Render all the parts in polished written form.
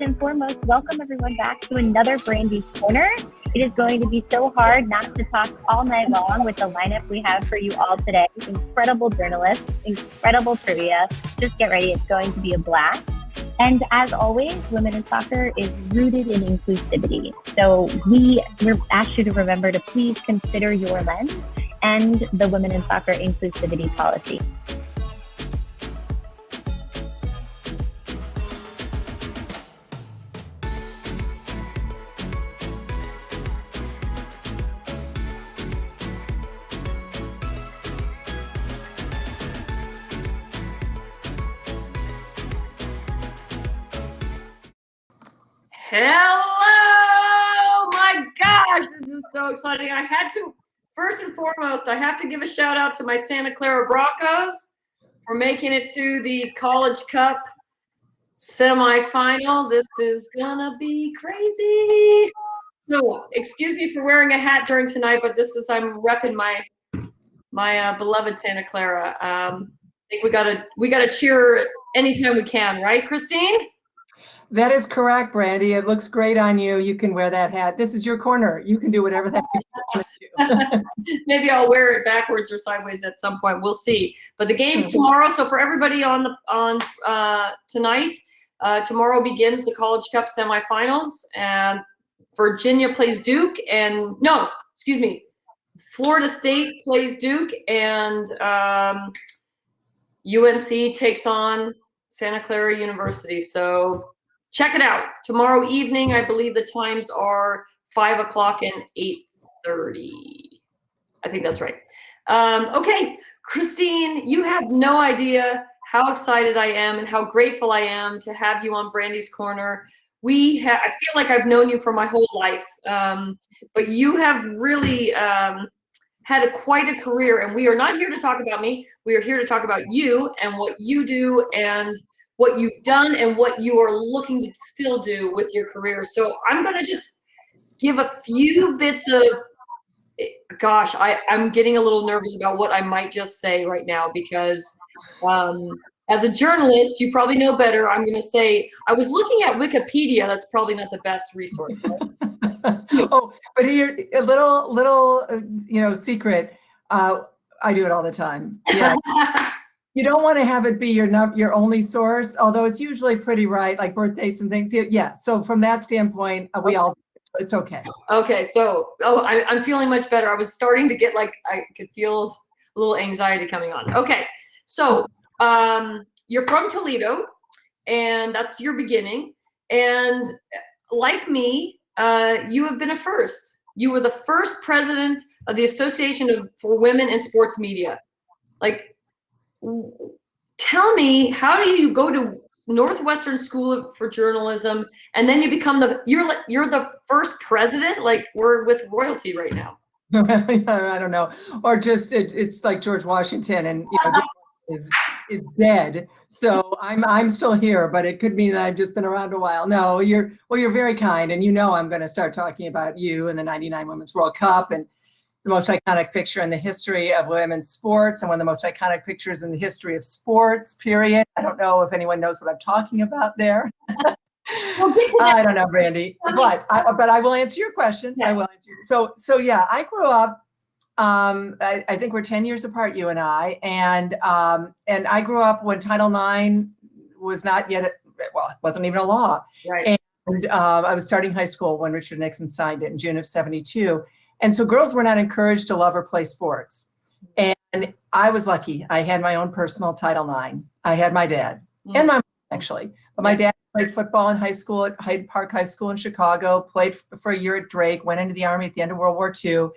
and foremost, welcome everyone back to another Brandi Corner. It is going to be so hard not to talk all night long with the lineup we have for you all today. Incredible journalists, incredible trivia. Just get ready. It's going to be a blast. And as always, Women in Soccer is rooted in inclusivity. So we ask you to remember to please consider your lens and the Women in Soccer inclusivity policy. Hello! My gosh, this is so exciting. First and foremost, I have to give a shout out to my Santa Clara Broncos for making it to the College Cup semifinal. This is gonna be crazy. So, excuse me for wearing a hat during tonight, but I'm repping my beloved Santa Clara. I think we gotta cheer anytime we can, right, Christine? That is correct, Brandi. It looks great on you. You can wear that hat. This is your corner. You can do whatever that you want to do. Maybe I'll wear it backwards or sideways at some point. We'll see. But the game's tomorrow. So for everybody on tonight, tomorrow begins the College Cup semifinals, and Virginia plays Duke, Florida State plays Duke, and UNC takes on Santa Clara University. So check it out. Tomorrow evening, I believe the times are 5 o'clock and 8:30. I think that's right. Okay, Christine, you have no idea how excited I am and how grateful I am to have you on Brandi's Corner. I feel like I've known you for my whole life, but you have really had quite a career, and we are not here to talk about me. We are here to talk about you and what you do and what you've done and what you are looking to still do with your career. So I'm going to just give a few bits of, gosh, I'm getting a little nervous about what I might just say right now because as a journalist, you probably know better. I'm going to say, I was looking at Wikipedia. That's probably not the best resource. Oh, but here, a little secret. I do it all the time. Yeah. You don't want to have it be your only source, although it's usually pretty right, like birth dates and things. Yeah. So from that standpoint, it's okay. Okay. So, I'm feeling much better. I was starting to get I could feel a little anxiety coming on. Okay. So, you're from Toledo, and that's your beginning. And like me, you have been a first. You were the first president of the Association for Women in Sports Media. Tell me, how do you go to Northwestern School for Journalism and then you become you're the first president? We're with royalty right now. I don't know, or just it's like George Washington, and George is dead, so I'm still here, but it could mean that I've just been around a while. No, you're very kind, and I'm going to start talking about you and the '99 Women's World Cup and the most iconic picture in the history of women's sports and one of the most iconic pictures in the history of sports, period. I don't know if anyone knows what I'm talking about there. I don't know, Brandi, but I will answer your question. Yes. I will answer. So yeah, I grew up, I think we're 10 years apart, you and I, and I grew up when Title IX was not yet, it wasn't even a law. Right. And I was starting high school when Richard Nixon signed it in June of '72. And so girls were not encouraged to love or play sports. And I was lucky. I had my own personal Title IX. I had my dad and my mom, actually. But my dad played football in high school at Hyde Park High School in Chicago, played for a year at Drake, went into the Army at the end of World War II.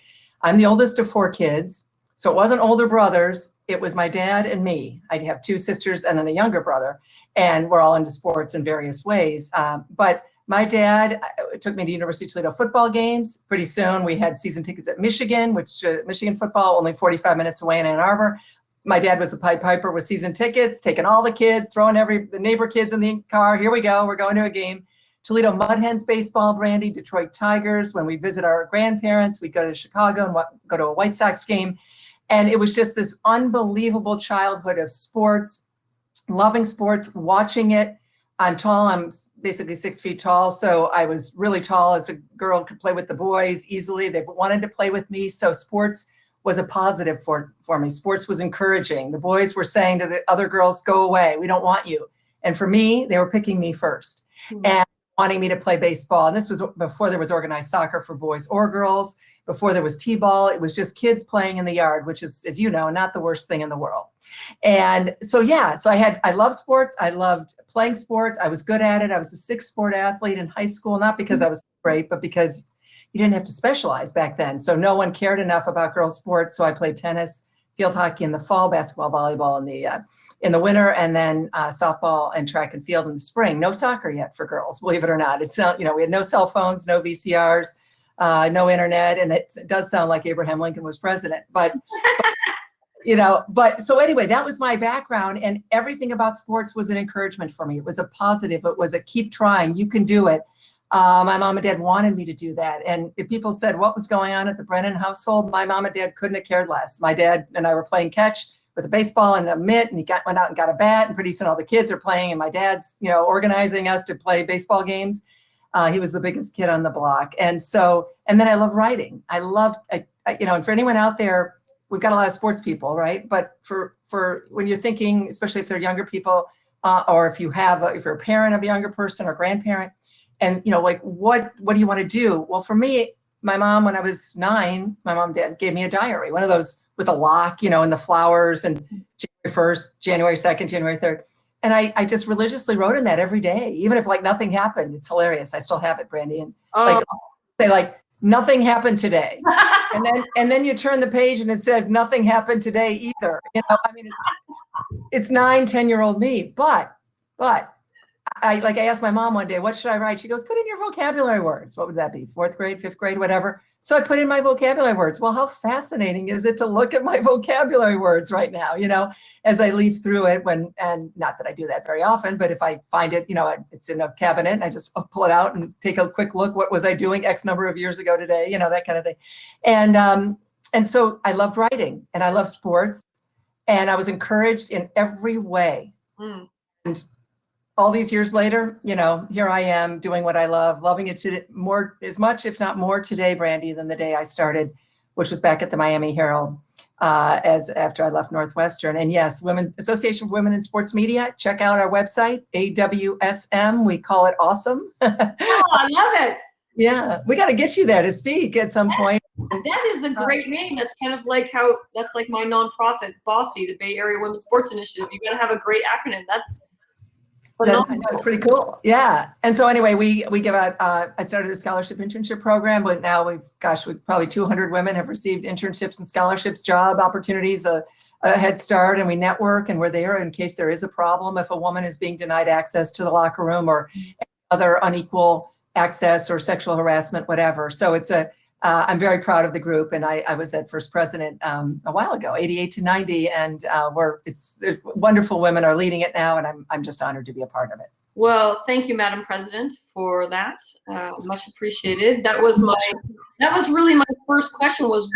I'm the oldest of 4 kids. So it wasn't older brothers. It was my dad and me. I have 2 sisters and then a younger brother. And we're all into sports in various ways. But my dad took me to University of Toledo football games. Pretty soon we had season tickets at Michigan, which Michigan football, only 45 minutes away in Ann Arbor. My dad was a Pied Piper with season tickets, taking all the kids, throwing the neighbor kids in the car. Here we go, we're going to a game. Toledo Mud Hens baseball, Brandi, Detroit Tigers. When we visit our grandparents, we go to Chicago and go to a White Sox game. And it was just this unbelievable childhood of sports, loving sports, watching it. I'm tall, I'm basically 6 feet tall. So I was really tall as a girl, could play with the boys easily. They wanted to play with me. So sports was a positive for me. Sports was encouraging. The boys were saying to the other girls, go away. We don't want you. And for me, they were picking me first and wanting me to play baseball. And this was before there was organized soccer for boys or girls, before there was t-ball. It was just kids playing in the yard, which is, as you know, not the worst thing in the world. And so, yeah, so I loved sports. I loved playing sports. I was good at it. I was a 6-sport athlete in high school, not because I was great, but because you didn't have to specialize back then. So no one cared enough about girls' sports. So I played tennis, field hockey in the fall, basketball, volleyball in the winter, and then softball and track and field in the spring. No soccer yet for girls, believe it or not. It's we had no cell phones, no VCRs, no internet, and it does sound like Abraham Lincoln was president. But so anyway, that was my background, and everything about sports was an encouragement for me. It was a positive. It was a keep trying. You can do it. My mom and dad wanted me to do that. And if people said what was going on at the Brennan household, my mom and dad couldn't have cared less. My dad and I were playing catch with a baseball and a mitt, and he went out and got a bat, and pretty soon all the kids are playing, and my dad's, organizing us to play baseball games. He was the biggest kid on the block. And then I love writing. And for anyone out there, we've got a lot of sports people, right? But for when you're thinking, especially if they're younger people, or if you're a parent of a younger person or grandparent, and what do you want to do? Well, for me, my mom, when I was 9, my mom and dad gave me a diary, one of those with a lock, and the flowers, and January 1st, January 2nd, January 3rd. And I just religiously wrote in that every day, even if nothing happened. It's hilarious. I still have it, Brandi. And say nothing happened today. and then you turn the page and it says nothing happened today either. It's 9, 10-year-old me. But I asked my mom one day, what should I write? She goes, put in your vocabulary words. What would that be? 4th grade, 5th grade, whatever. So I put in my vocabulary words. Well, how fascinating is it to look at my vocabulary words right now, as I leaf through it and not that I do that very often, but if I find it, it's in a cabinet and I just pull it out and take a quick look. What was I doing X number of years ago today? That kind of thing. And so I loved writing and I love sports, and I was encouraged in every way. And all these years later, here I am doing what I love, loving it as much, if not more today, Brandi, than the day I started, which was back at the Miami Herald, after I left Northwestern. And yes, Association for Women in Sports Media, check out our website, AWSM. We call it awesome. Oh, I love it. Yeah, we got to get you there to speak at some point. That is a great name. That's kind of like that's like my nonprofit, Bossy, the Bay Area Women's Sports Initiative. You got to have a great acronym. That's pretty cool. Yeah. And so anyway, we give out, I started a scholarship internship program, but now we've probably 200 women have received internships and scholarships, job opportunities, a head start, and we network, and we're there in case there is a problem. If a woman is being denied access to the locker room or other unequal access or sexual harassment, whatever. So I'm very proud of the group, and I was at first president a while ago, 88 to 90, and there's wonderful women are leading it now, and I'm just honored to be a part of it. Well, thank you, Madam President, for that. Much appreciated. That was really my first question: was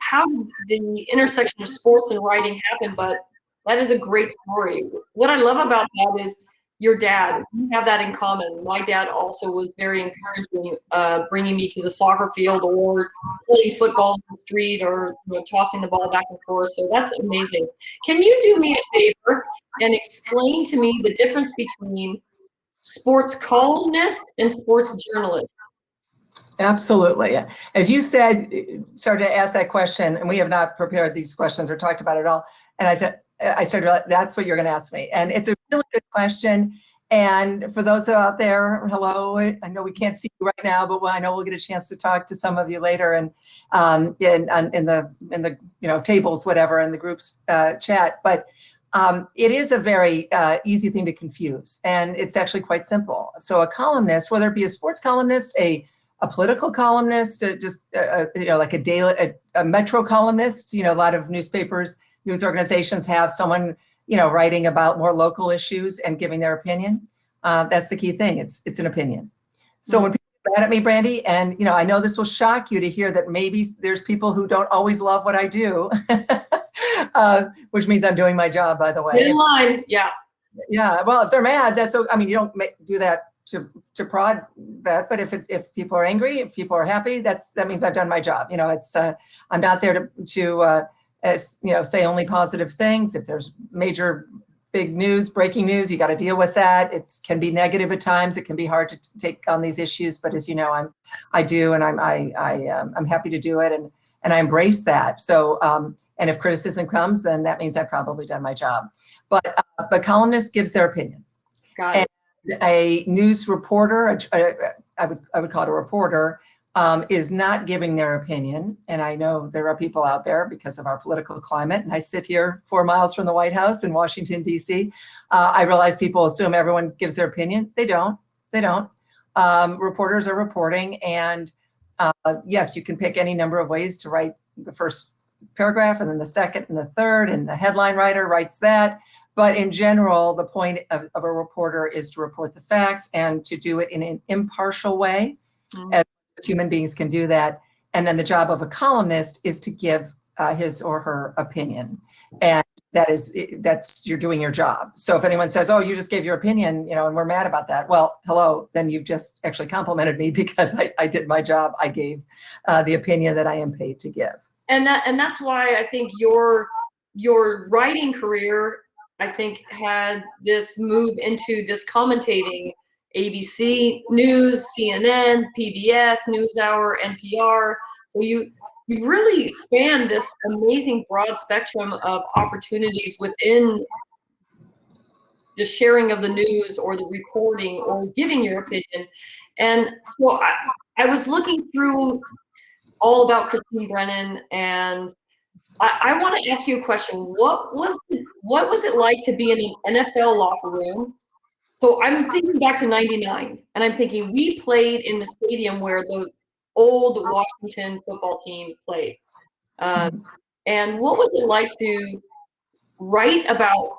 how did the intersection of sports and writing happen? But that is a great story. What I love about that is your dad. We have that in common. My dad also was very encouraging, bringing me to the soccer field or playing football in the street or tossing the ball back and forth. So that's amazing. Can you do me a favor and explain to me the difference between sports columnist and sports journalist? Absolutely. As you said, started to ask that question, and we have not prepared these questions or talked about it all. And I started, that's what you're going to ask me. And it's a really good question. And for those out there, hello, I know we can't see you right now, but I know we'll get a chance to talk to some of you later and in the tables, whatever, in the group's chat. But it is a very easy thing to confuse, and it's actually quite simple. So a columnist, whether it be a sports columnist, a political columnist, like a metro columnist, a lot of newspapers, news organizations have someone, writing about more local issues and giving their opinion. That's the key thing. It's an opinion. So when people get mad at me, Brandi, and I know this will shock you to hear that maybe there's people who don't always love what I do, which means I'm doing my job, by the way. In line, yeah. Yeah. Well, if they're mad, you don't do that to prod that. But if people are angry, if people are happy, that means I've done my job. It's I'm not there to say only positive things. If there's major big news, breaking news, you got to deal with that. It can be negative at times. It can be hard to take on these issues, but as you know, I do, and I'm happy to do it, and I embrace that. So, and if criticism comes, then that means I've probably done my job. But columnist gives their opinion. Got it. And a news reporter, I would call it a reporter, is not giving their opinion. And I know there are people out there because of our political climate, and I sit here 4 miles from the White House in Washington, D.C. I realize people assume everyone gives their opinion. They don't. Reporters are reporting, and yes, you can pick any number of ways to write the first paragraph, and then the second and the third, and the headline writer writes that. But in general, the point of a reporter is to report the facts and to do it in an impartial way, as human beings can do that. And then the job of a columnist is to give his or her opinion. And that's you're doing your job. So if anyone says, oh, you just gave your opinion, and we're mad about that. Well, hello, then you've just actually complimented me because I did my job. I gave the opinion that I am paid to give. And that's why I think your writing career, I think, had this move into this commentating. ABC News, CNN, PBS, NewsHour, NPR. So you really span this amazing broad spectrum of opportunities within the sharing of the news or the reporting or giving your opinion. And so I was looking through all about Christine Brennan, and I want to ask you a question. What was it like to be in an NFL locker room? So I'm thinking back to '99, and I'm thinking we played in the stadium where the old Washington football team played. And what was it like to write about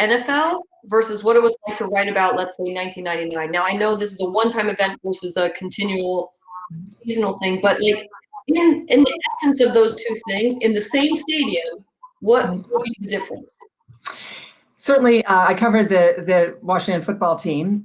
NFL versus what it was like to write about, let's say, 1999? Now, I know this is a one-time event versus a continual seasonal thing, but like in the essence of those two things, in the same stadium, what would be the difference? Certainly, I covered the Washington football team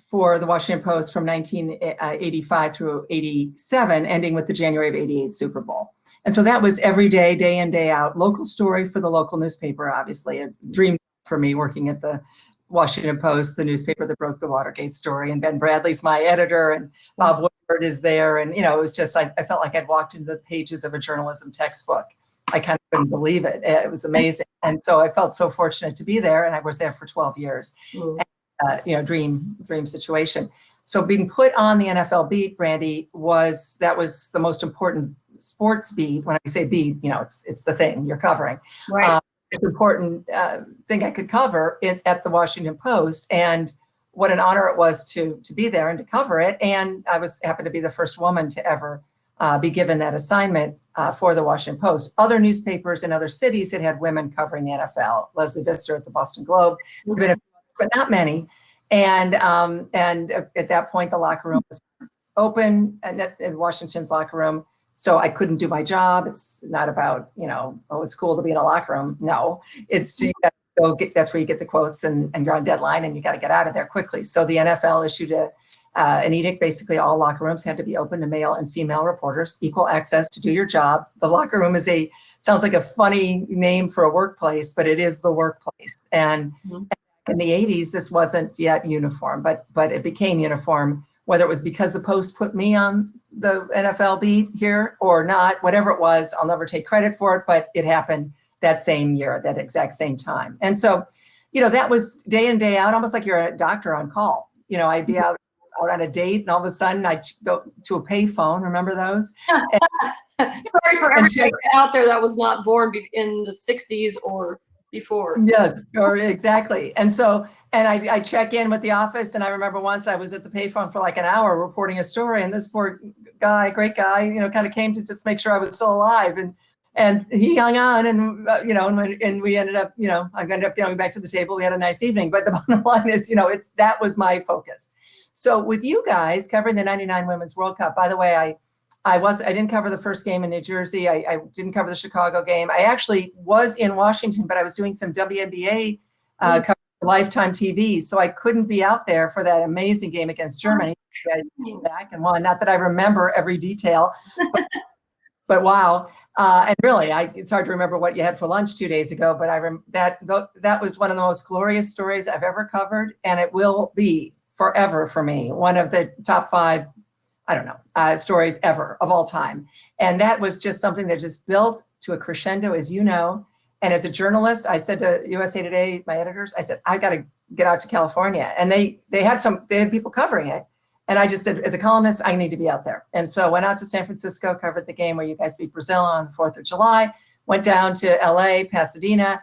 for the Washington Post from 1985 through 87, ending with the January of '88 Super Bowl. And so that was every day, day in, day out, local story for the local newspaper, obviously, a dream for me working at the Washington Post, the newspaper that broke the Watergate story. And Ben Bradley's my editor, and Bob Woodward is there. And, it was just, I felt like I'd walked into the pages of a journalism textbook. I kind of couldn't believe it. It was amazing. And so I felt so fortunate to be there, and I was there for 12 years. And, dream situation. So being put on the NFL beat, Brandi, was the most important sports beat. When I say beat, it's the thing you're covering. Right. It's an important thing I could cover at the Washington Post. And what an honor it was to be there and to cover it. And I happened to be the first woman to ever be given that assignment for the Washington Post. Other newspapers in other cities had women covering the NFL. Leslie Visser at the Boston Globe, but not many. And at that point, the locker room was open, and in Washington's locker room. So I couldn't do my job. It's not about, it's cool to be in a locker room. No, it's that's where you get the quotes and you're on deadline and you got to get out of there quickly. So the NFL issued an edict. Basically, all locker rooms had to be open to male and female reporters, equal access to do your job. The locker room sounds like a funny name for a workplace, but it is the workplace. And in the 80s, this wasn't yet uniform, but it became uniform, whether it was because the Post put me on the NFL beat here or not, whatever it was, I'll never take credit for it, but it happened that same year, that exact same time. And so, that was day in, day out, almost like you're a doctor on call. I'd be out on a date, and all of a sudden I'd go to a pay phone. Remember those? Sorry for everybody out there that was not born in the 60s or before. Yes, or exactly. And so, and I check in with the office, and I remember once I was at the payphone for like an hour reporting a story, and this poor guy, great guy, kind of came to just make sure I was still alive, and he hung on, and and we ended up, I ended up going back to the table. We had a nice evening, but the bottom line is, that was my focus. So with you guys covering the '99 Women's World Cup, by the way, I didn't cover the first game in New Jersey. I didn't cover the Chicago game. I actually was in Washington, but I was doing some WNBA coverage Lifetime TV. So I couldn't be out there for that amazing game against Germany. You guys came back and won. Not that I remember every detail, but wow. And really, it's hard to remember what you had for lunch 2 days ago, but that was one of the most glorious stories I've ever covered. And it will be forever for me, one of the top 5, I don't know, stories ever of all time. And that was just something that just built to a crescendo, as you know. And as a journalist, I said to USA Today, my editors, I said, I got to get out to California. And they had people covering it. And I just said, as a columnist, I need to be out there. And so went out to San Francisco, covered the game where you guys beat Brazil on the 4th of July, went down to LA, Pasadena,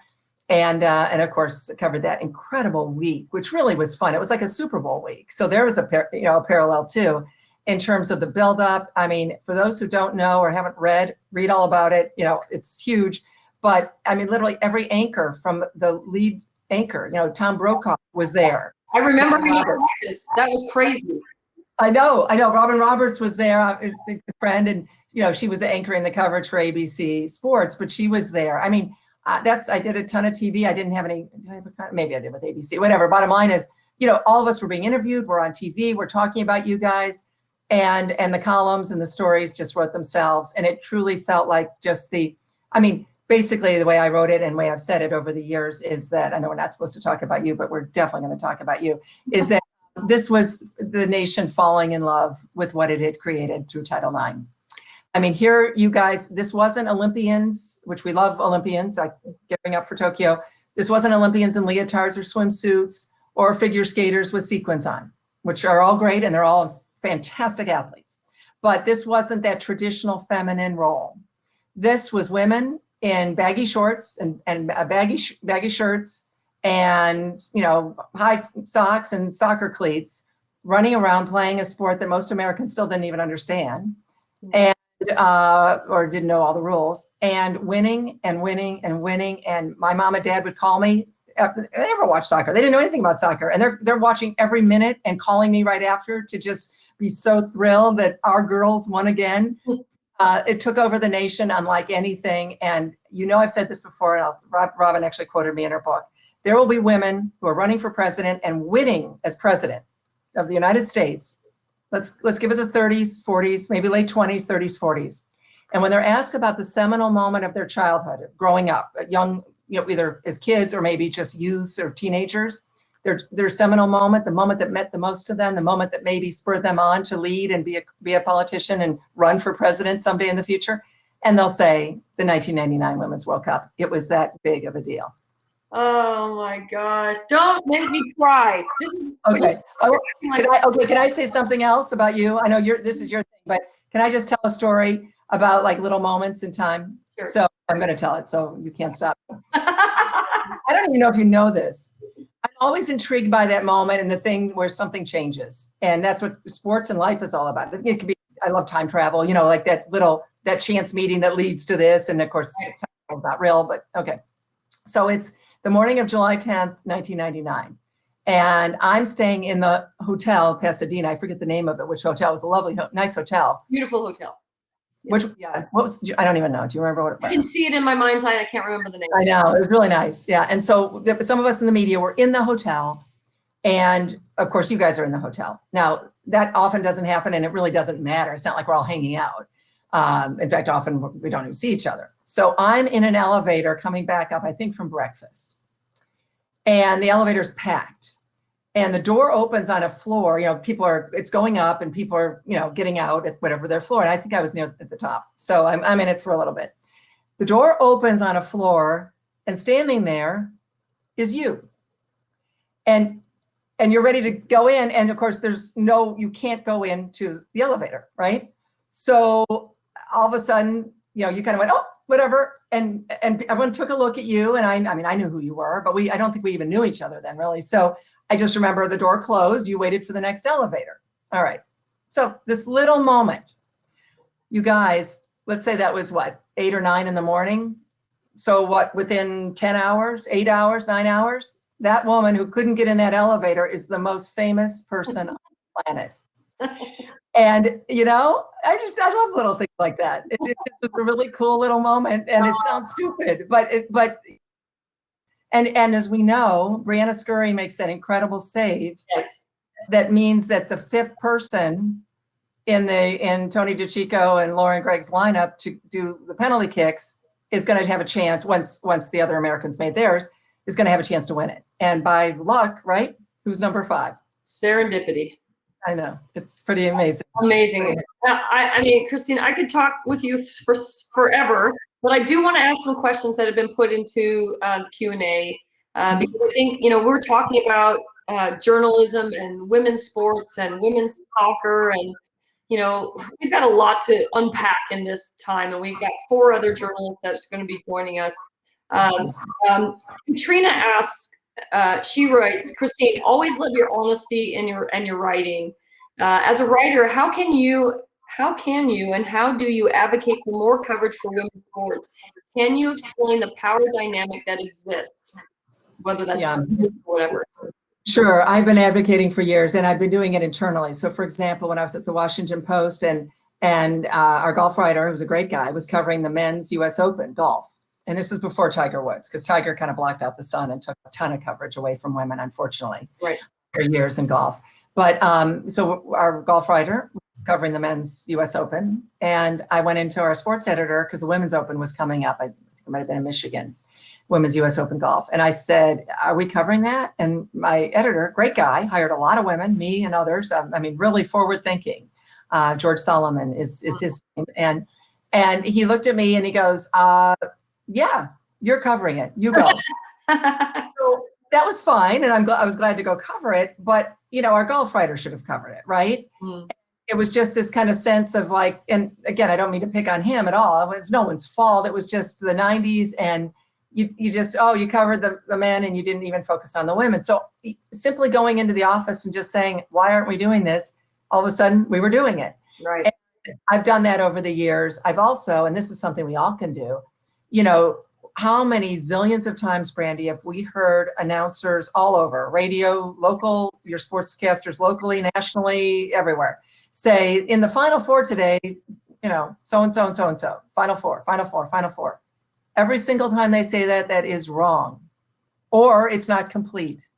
and of course covered that incredible week, which really was fun. It was like a Super Bowl week. So there was a parallel too, in terms of the buildup. I mean, for those who don't know or haven't read all about it, it's huge. But I mean, literally every anchor from the lead anchor, Tom Brokaw was there. I remember this. That was crazy. I know. Robin Roberts was there, a friend, and she was anchoring the coverage for ABC Sports, but she was there. I mean, I did a ton of TV. I didn't have any. Maybe I did with ABC. Whatever. Bottom line is, all of us were being interviewed. We're on TV. We're talking about you guys, and the columns and the stories just wrote themselves, and it truly felt like basically the way I wrote it and the way I've said it over the years is that, I know we're not supposed to talk about you, but we're definitely going to talk about you, is that this was the nation falling in love with what it had created through Title IX. I mean, here, you guys, this wasn't Olympians, which we love Olympians, like gearing up for Tokyo. This wasn't Olympians in leotards or swimsuits or figure skaters with sequins on, which are all great and they're all fantastic athletes. But this wasn't that traditional feminine role. This was women in baggy shorts and baggy shirts and high socks and soccer cleats, running around playing a sport that most Americans still didn't even understand, and or didn't know all the rules, and winning and winning and winning. And my mom and dad would call me. They never watched soccer. They didn't know anything about soccer, and they're watching every minute and calling me right after to just be so thrilled that our girls won again. It took over the nation unlike anything. And I've said this before, and Robin actually quoted me in her book. There will be women who are running for president and winning as president of the United States. Let's give it the 30s, 40s, maybe late 20s, 30s, 40s. And when they're asked about the seminal moment of their childhood, growing up, young, either as kids or maybe just youths or teenagers, their seminal moment, the moment that meant the most to them, the moment that maybe spurred them on to lead and be a politician and run for president someday in the future. And they'll say the 1999 Women's World Cup. It was that big of a deal. Oh my gosh! Don't make me cry. Okay. Can I say something else about you? I know this is your thing, but can I just tell a story about like little moments in time? Sure. So I'm going to tell it, so you can't stop. I don't even know if you know this. I'm always intrigued by that moment and the thing where something changes, and that's what sports and life is all about. It could be. I love time travel. Like that chance meeting that leads to this, and of course it's not real, but okay. So it's the morning of July 10th, 1999. And I'm staying in the hotel, Pasadena. I forget the name of it, which hotel. It was a lovely, nice hotel. Beautiful hotel. What was, I don't even know. Do you remember what it was? I can see it in my mind's eye. I can't remember the name. I know. It was really nice. Yeah. And so some of us in the media were in the hotel. And of course, you guys are in the hotel. Now, that often doesn't happen, and it really doesn't matter. It's not like we're all hanging out. In fact, often we don't even see each other. So I'm in an elevator coming back up, I think from breakfast. And the elevator's packed. And the door opens on a floor, it's going up and people are, getting out at whatever their floor. And I think I was near at the top. So I'm in it for a little bit. The door opens on a floor and standing there is you. And you're ready to go in. And of course, you can't go into the elevator, right? So all of a sudden, you kind of went, oh, whatever. And everyone took a look at you. And I knew who you were, but I don't think we even knew each other then, really. So I just remember the door closed. You waited for the next elevator. All right. So this little moment, you guys, let's say that was 8 or 9 in the morning. So within 10 hours, 8 hours, 9 hours, that woman who couldn't get in that elevator is the most famous person on the planet. And, I love little things like that. It just was a really cool little moment, and it sounds stupid, but And as we know, Brianna Scurry makes that incredible save. Yes. That means that the fifth person in Tony DeCicco and Lauren Gregg's lineup to do the penalty kicks is going to have a chance once the other Americans made theirs, is going to have a chance to win it. And by luck, right? Who's number 5? Serendipity. I know. It's pretty amazing. Amazing. I mean, Christine, I could talk with you for forever, but I do want to ask some questions that have been put into the Q&A because I think, we're talking about journalism and women's sports and women's soccer, and we've got a lot to unpack in this time, and we've got 4 other journalists that's going to be joining us. Katrina asks, she writes, Christine, always live your honesty in your writing. As a writer, how can you and how do you advocate for more coverage for women's sports? Can you explain the power dynamic that exists, whether that's whatever? Sure. I've been advocating for years, and I've been doing it internally. So, for example, when I was at the Washington Post and our golf writer, who was a great guy, was covering the men's U.S. Open golf. And this is before Tiger Woods, because Tiger kind of blocked out the sun and took a ton of coverage away from women, unfortunately, right, for years in golf. But so our golf writer was covering the men's U.S. Open, and I went into our sports editor because the women's Open was coming up. I think it might have been in Michigan, women's U.S. Open golf. And I said, are we covering that? And my editor, great guy, hired a lot of women, me and others. Really forward thinking. George Solomon is his name. And he looked at me and he goes, yeah, you're covering it. You go. So that was fine. And I was glad to go cover it. But, our golf writer should have covered it, right? Mm. It was just this kind of sense of like, and again, I don't mean to pick on him at all. It was no one's fault. It was just the 90s. And you just, you covered the men and you didn't even focus on the women. So simply going into the office and just saying, why aren't we doing this? All of a sudden we were doing it. Right. And I've done that over the years. I've also, and this is something we all can do, how many zillions of times, Brandi, have we heard announcers all over, radio, local, your sportscasters locally, nationally, everywhere, say in the Final Four today, so-and-so and so-and-so, Final Four, Final Four, Final Four. Every single time they say that, that is wrong, or it's not complete.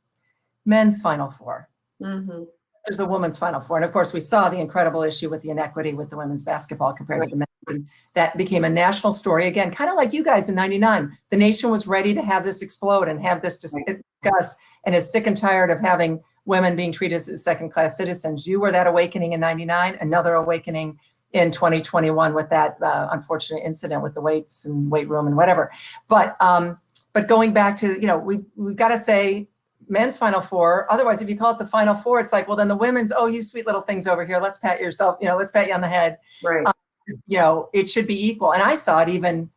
Men's Final Four. Mm-hmm. There's a women's Final Four. And of course, we saw the incredible issue with the inequity with the women's basketball compared to the men's. And that became a national story. Again, kind of like you guys in 99. The nation was ready to have this explode and have this discussed, and is sick and tired of having women being treated as second-class citizens. You were that awakening in 99, another awakening in 2021 with that unfortunate incident with the weights and weight room and whatever. But going back to, we've got to say, men's Final Four. Otherwise, if you call it the Final Four, it's like, well, then the women's, you sweet little things over here. Let's pat yourself, let's pat you on the head. Right. It should be equal. And I saw it even,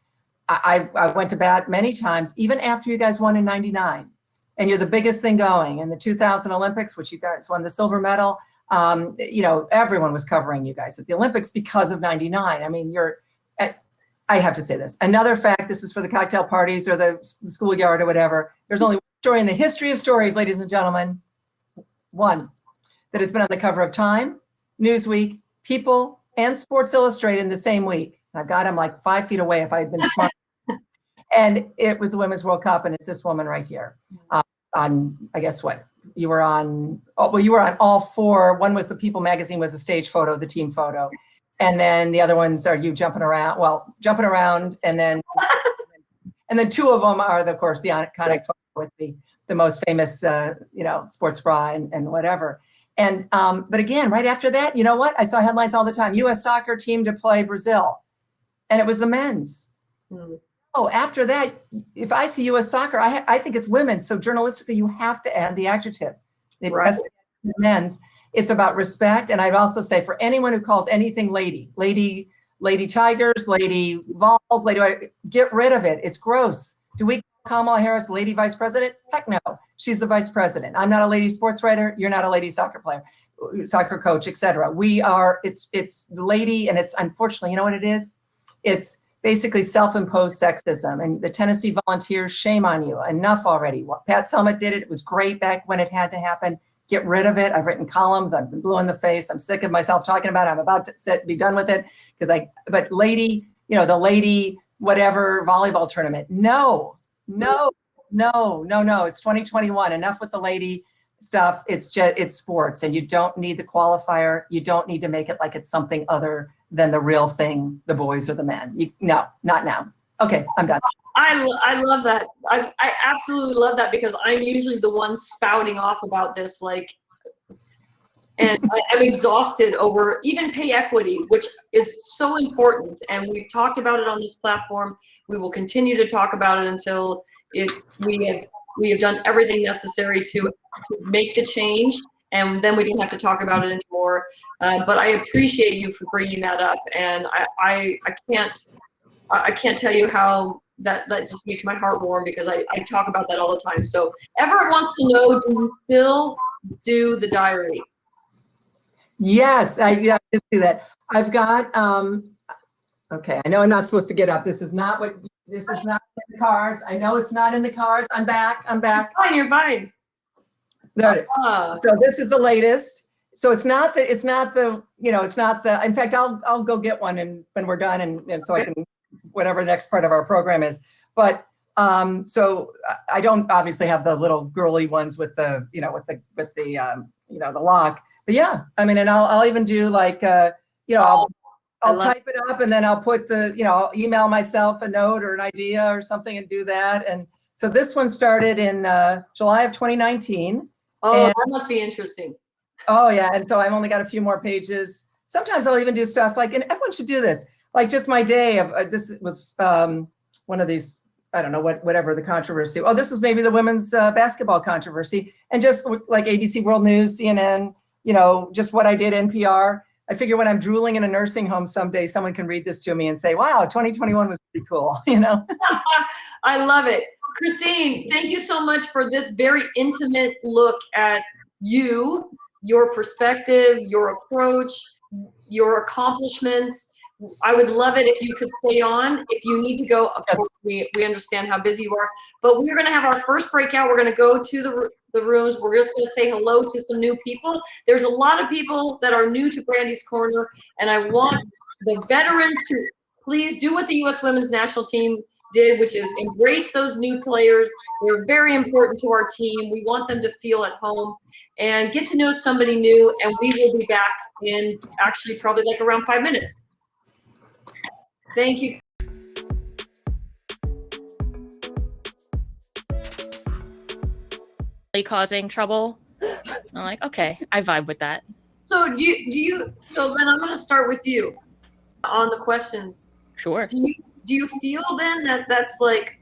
I went to bat many times, even after you guys won in 99. And you're the biggest thing going. In the 2000 Olympics, which you guys won the silver medal, everyone was covering you guys at the Olympics because of 99. I mean, I have to say this. Another fact, this is for the cocktail parties or the schoolyard or whatever. There's only story in the history of stories, ladies and gentlemen, one that has been on the cover of Time, Newsweek, People, and Sports Illustrated in the same week. I've got him like 5 feet away if I had been smart. And it was the Women's World Cup, and it's this woman right here. On, I guess what? You were on, you were on all 4. One was the People magazine, was a stage photo, the team photo. And then the other ones are you jumping around, and then 2 of them are, of course, the iconic photo with the most famous, sports bra and whatever. And, but again, right after that, you know what? I saw headlines all the time, U.S. soccer team to play Brazil. And it was the men's. Mm. After that, if I see U.S. soccer, I think it's women's. So journalistically, you have to add the adjective. Right. Men's. It's about respect. And I'd also say for anyone who calls anything lady Tigers, lady Vols, get rid of it. It's gross. Do we call Kamala Harris lady vice president? Heck no. She's the vice president. I'm not a lady sports writer. You're not a lady soccer player, soccer coach, etc. We are, it's the lady, and it's unfortunately, you know what it is? It's basically self-imposed sexism. And the Tennessee Volunteers, shame on you. Enough already. Pat Summitt did it. It was great back when it had to happen. Get rid of it. I've written columns. I've been blue in the face. I'm sick of myself talking about it. I'm about to be done with it but lady, the lady, whatever volleyball tournament. No, No, no, no. It's 2021. Enough with the lady stuff. It's sports, and you don't need the qualifier. You don't need to make it like it's something other than the real thing, the boys or the men. No, not now. Okay, I'm done. I love that. I absolutely love that, because I'm usually the one spouting off about this, like, and I'm exhausted over even pay equity, which is so important. And we've talked about it on this platform. We will continue to talk about it until we have done everything necessary to make the change, and then we don't have to talk about it anymore. But I appreciate you for bringing that up, and I can't tell you how that just makes my heart warm, because I talk about that all the time. So Everett wants to know, do you still do the diary? Yes, I just see that. I've got, okay, I know I'm not supposed to get up. This is not in the cards. I know it's not in the cards. I'm back. You're fine. There it is. So this is the latest. So it's not the, in fact, I'll go get one and when we're done, and so I can, whatever the next part of our program is. But so I don't obviously have the little girly ones with the, the lock. But yeah, I mean, and I'll even do like, I'll type it up, and then I'll put I'll email myself a note or an idea or something and do that. And so this one started in July of 2019. Oh, that must be interesting. Oh yeah, and so I've only got a few more pages. Sometimes I'll even do stuff like, and everyone should do this, like just my day of, this was one of these, I don't know whatever the controversy. Oh, this was maybe the women's basketball controversy, and just like ABC World News, CNN, just what I did, NPR. I figure when I'm drooling in a nursing home someday, someone can read this to me and say, wow, 2021 was pretty cool, I love it. Christine, thank you so much for this very intimate look at you, your perspective, your approach, your accomplishments. I would love it if you could stay on. If you need to go, of course, we understand how busy you are. But we're going to have our first breakout. We're going to go to the rooms. We're just going to say hello to some new people. There's a lot of people that are new to Brandi's Corner, and I want the veterans to please do what the U.S. Women's National Team did, which is embrace those new players. They're very important to our team. We want them to feel at home and get to know somebody new, and we will be back in actually probably like around 5 minutes. Thank you. Causing trouble. I'm like, okay, I vibe with that. So so then I'm going to start with you on the questions. Sure. Do you feel then that that's like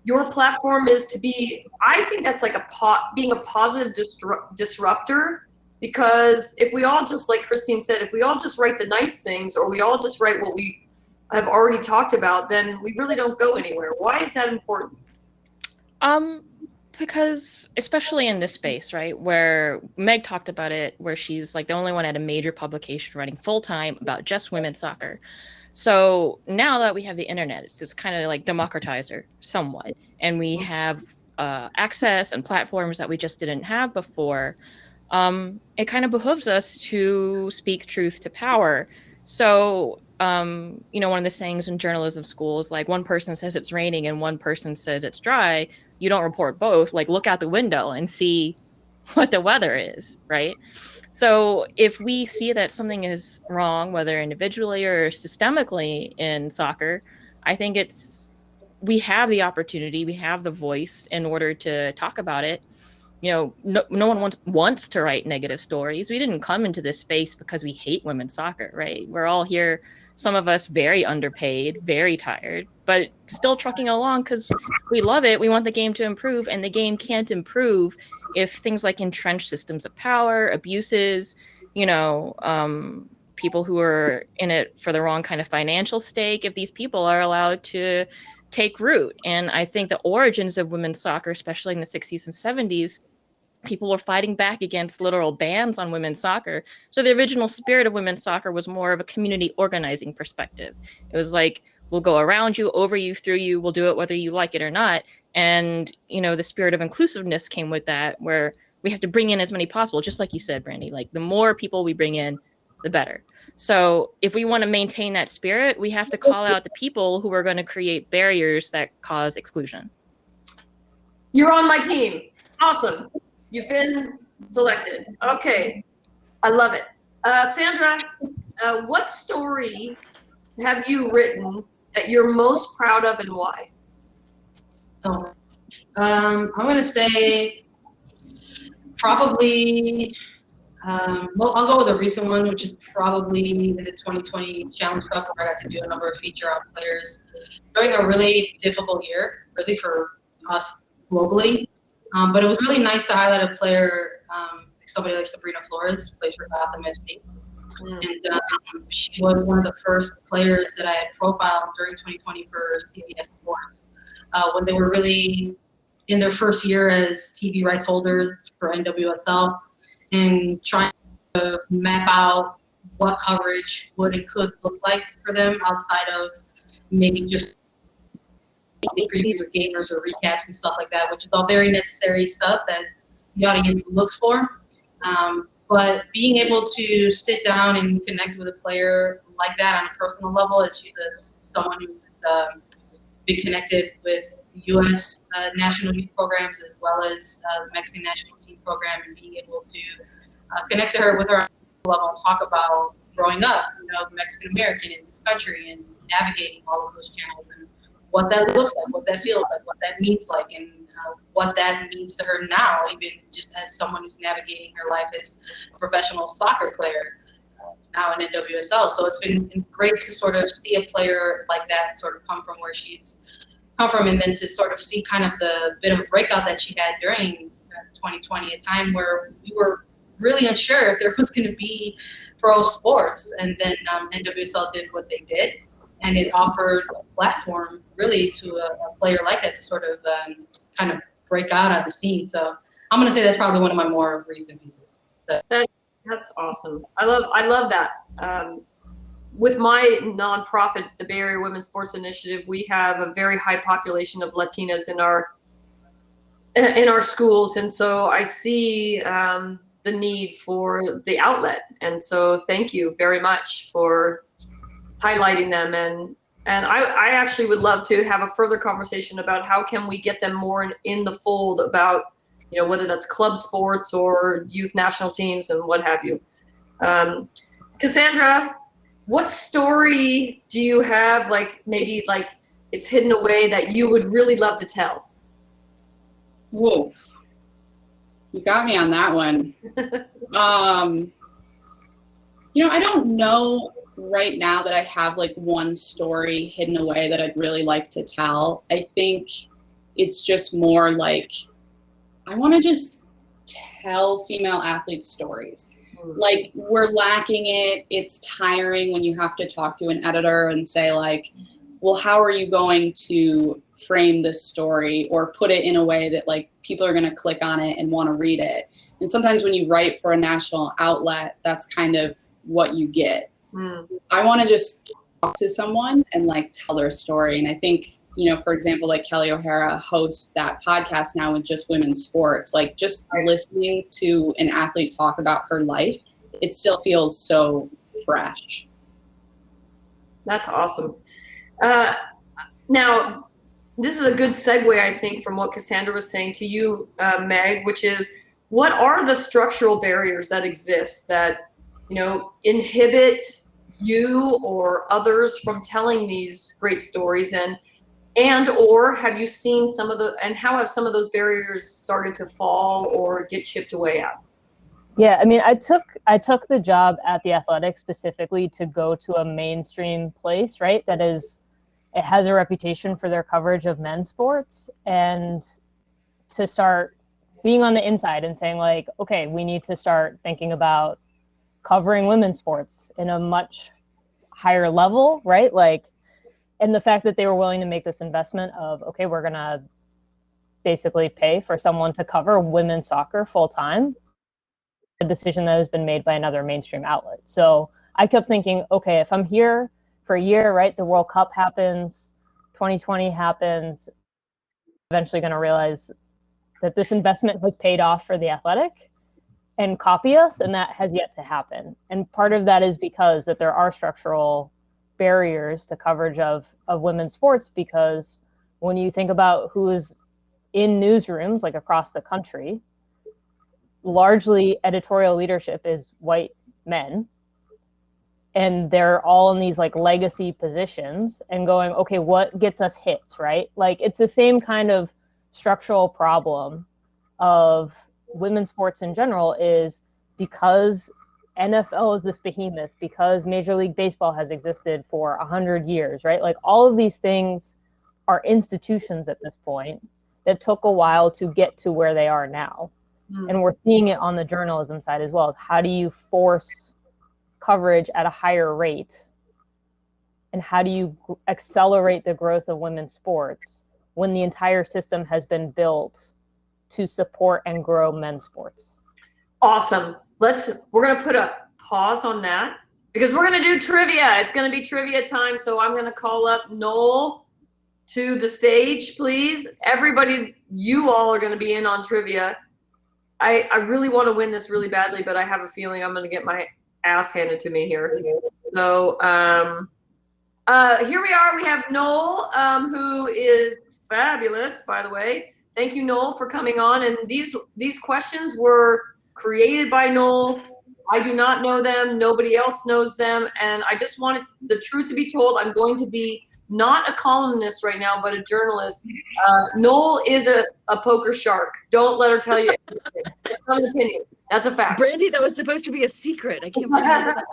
your platform is to be, I think that's like being a positive disruptor, because if we all just, like Christine said, if we all just write the nice things, or we all just write what we have already talked about, then we really don't go anywhere. Why is that important? Because especially in this space, right, where Meg talked about it, where she's like the only one at a major publication writing full-time about just women's soccer. So now that we have the internet, it's just kind of like democratizer somewhat, and we have access and platforms that we just didn't have before. It kind of behooves us to speak truth to power. So one of the sayings in journalism school is like, one person says it's raining and one person says it's dry. You don't report both. Like, look out the window and see what the weather is, right? So if we see that something is wrong, whether individually or systemically in soccer, I think we have the opportunity, we have the voice in order to talk about it. No one wants to write negative stories. We didn't come into this space because we hate women's soccer, right? We're all here, some of us very underpaid, very tired, but still trucking along because we love it. We want the game to improve, and the game can't improve if things like entrenched systems of power, abuses, people who are in it for the wrong kind of financial stake, if these people are allowed to take root. And I think the origins of women's soccer, especially in the 60s and 70s, people were fighting back against literal bans on women's soccer. So the original spirit of women's soccer was more of a community organizing perspective. It was like, we'll go around you, over you, through you, we'll do it whether you like it or not. And, the spirit of inclusiveness came with that, where we have to bring in as many possible, just like you said, Brandi, like the more people we bring in, the better. So if we want to maintain that spirit, we have to call out the people who are going to create barriers that cause exclusion. You're on my team. Awesome. You've been selected. Okay. I love it. Sandra, what story have you written that you're most proud of and why? Oh, I'm going to say probably, well, I'll go with a recent one, which is probably the 2020 Challenge Cup, where I got to do a number of feature out players during a really difficult year, really for us globally. But it was really nice to highlight a player, somebody like Sabrina Flores, who plays for Gotham FC. And she was one of the first players that I had profiled during 2020 for CBS Sports, when they were really in their first year as TV rights holders for NWSL, and trying to map out what coverage would and could look like for them outside of maybe just previews or gamers or recaps and stuff like that, which is all very necessary stuff that the audience looks for. But being able to sit down and connect with a player like that on a personal level, as she's someone who's been connected with the U.S. National youth programs as well as the Mexican national team program, and being able to connect to her with her level and talk about growing up, Mexican American in this country and navigating all of those channels and what that looks like, what that feels like, what that means like, and what that means to her now, even just as someone who's navigating her life as a professional soccer player now in NWSL. So it's been great to sort of see a player like that sort of come from where she's come from, and then to sort of see kind of the bit of a breakout that she had during 2020, a time where we were really unsure if there was going to be pro sports. And then NWSL did what they did, and it offered a platform really to a player like that to sort of kind of break out of the scene. So I'm going to say that's probably one of my more recent pieces. That's awesome. I love that. With my nonprofit, the Bay Area Women's Sports Initiative, we have a very high population of Latinas in our schools, and so I see the need for the outlet. And so thank you very much for highlighting them. And I actually would love to have a further conversation about how can we get them more in the fold about, whether that's club sports or youth national teams and what have you. Cassandra, what story do you have, maybe it's hidden away, that you would really love to tell? Woof. You got me on that one. I don't know right now that I have one story hidden away that I'd really like to tell. I think it's just more I want to just tell female athletes stories. We're lacking it. It's tiring when you have to talk to an editor and say well, how are you going to frame this story or put it in a way that people are going to click on it and want to read it? And sometimes when you write for a national outlet, that's kind of what you get. I want to just talk to someone and tell their story. And I think, for example, Kelly O'Hara hosts that podcast now with Just Women's Sports, just listening to an athlete talk about her life, it still feels so fresh. That's awesome. Now, this is a good segue, I think, from what Cassandra was saying to you, Meg, which is, what are the structural barriers that exist that, inhibit you or others from telling these great stories, and or have you seen and how have some of those barriers started to fall or get chipped away at? Yeah, I mean, I took the job at The Athletic specifically to go to a mainstream place, right? It has a reputation for their coverage of men's sports, and to start being on the inside and saying okay, we need to start thinking about covering women's sports in a much higher level, right? And the fact that they were willing to make this investment of, okay, we're going to basically pay for someone to cover women's soccer full time, a decision that has been made by another mainstream outlet. So I kept thinking, okay, if I'm here for a year, right, the World Cup happens, 2020 happens, eventually going to realize that this investment has paid off for The Athletic and copy us, and that has yet to happen. And part of that is because that there are structural barriers to coverage of women's sports, because when you think about who is in newsrooms like across the country, largely editorial leadership is white men, and they're all in these like legacy positions and going, okay, what gets us hits, right? Like it's the same kind of structural problem of women's sports in general, is because NFL is this behemoth, because Major League Baseball has existed for 100 years, right? Like all of these things are institutions at this point that took a while to get to where they are now. And we're seeing it on the journalism side as well. How do you force coverage at a higher rate? And how do you accelerate the growth of women's sports when the entire system has been built to support and grow men's sports? Awesome. We're going to put a pause on that because we're going to do trivia. It's going to be trivia time. So I'm going to call up Noel to the stage, please. You all are going to be in on trivia. I really want to win this really badly, but I have a feeling I'm going to get my ass handed to me here. So here we are. We have Noel, who is fabulous, by the way. Thank you, Noel, for coming on. And these questions were created by Noel. I do not know them. Nobody else knows them. And I just wanted the truth to be told. I'm going to be not a columnist right now, but a journalist. Noel is a poker shark. Don't let her tell you anything. It's not an opinion. That's a fact. Brandi, that was supposed to be a secret. I can't believe that.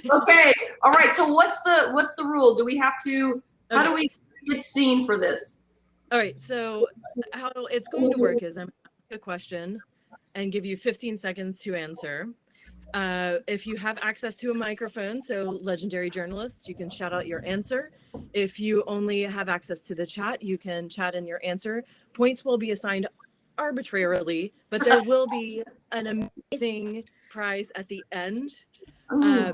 Okay. All right. So what's the rule? Do we have to? How do we get seen for this? All right. So how it's going to work is I'm going to ask a question and give you 15 seconds to answer. If you have access to a microphone, so legendary journalists, you can shout out your answer. If you only have access to the chat, you can chat in your answer. Points will be assigned arbitrarily, but there will be an amazing prize at the end.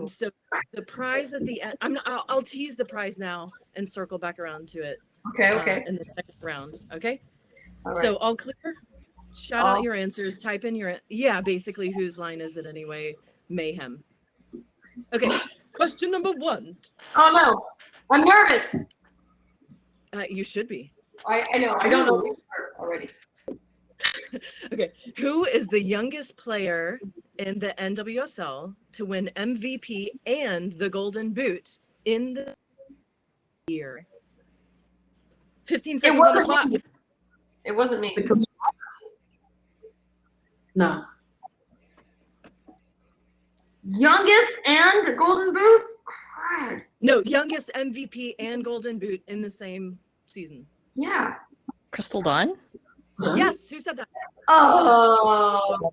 So the prize at the end, I'll tease the prize now and circle back around to it. Okay. In the second round. Okay. All right. So all clear? Shout out your answers. Type in your basically whose line is it anyway? Mayhem. Okay. Question number 1. Oh no, I'm nervous. You should be. I know. I don't know already. Okay. Who is the youngest player in the NWSL to win MVP and the Golden Boot in the year? 15 seconds on the clock. It wasn't me. No. Youngest and Golden Boot? God. No, youngest MVP and Golden Boot in the same season. Yeah. Crystal Dawn? Yes, who said that? Oh,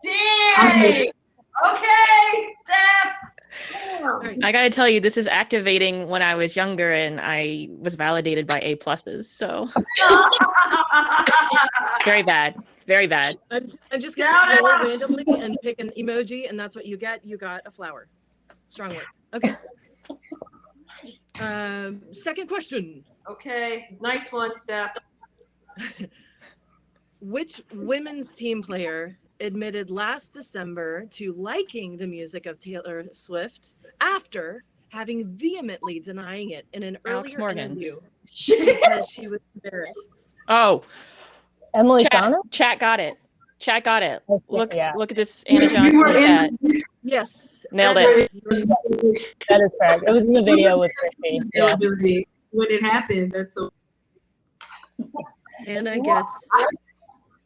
dang. Okay, Steph. Right. I gotta tell you, this is activating when I was younger and I was validated by A+. So very bad. Very bad. I'm just going to scroll randomly and pick an emoji, and that's what you get. You got a flower. Strong word. Okay. Second question. Okay, nice one, Steph. Which women's team player admitted last December to liking the music of Taylor Swift after having vehemently denying it in an Alex earlier Morgan. interview because she was embarrassed? Oh, Emily Sana? chat got it. Chat got it. Look Yeah. at this Anna Johnson chat. Yes. Nailed it. That is correct. It was in the video with Christy. Yeah. When it happened, that's so. Anna gets.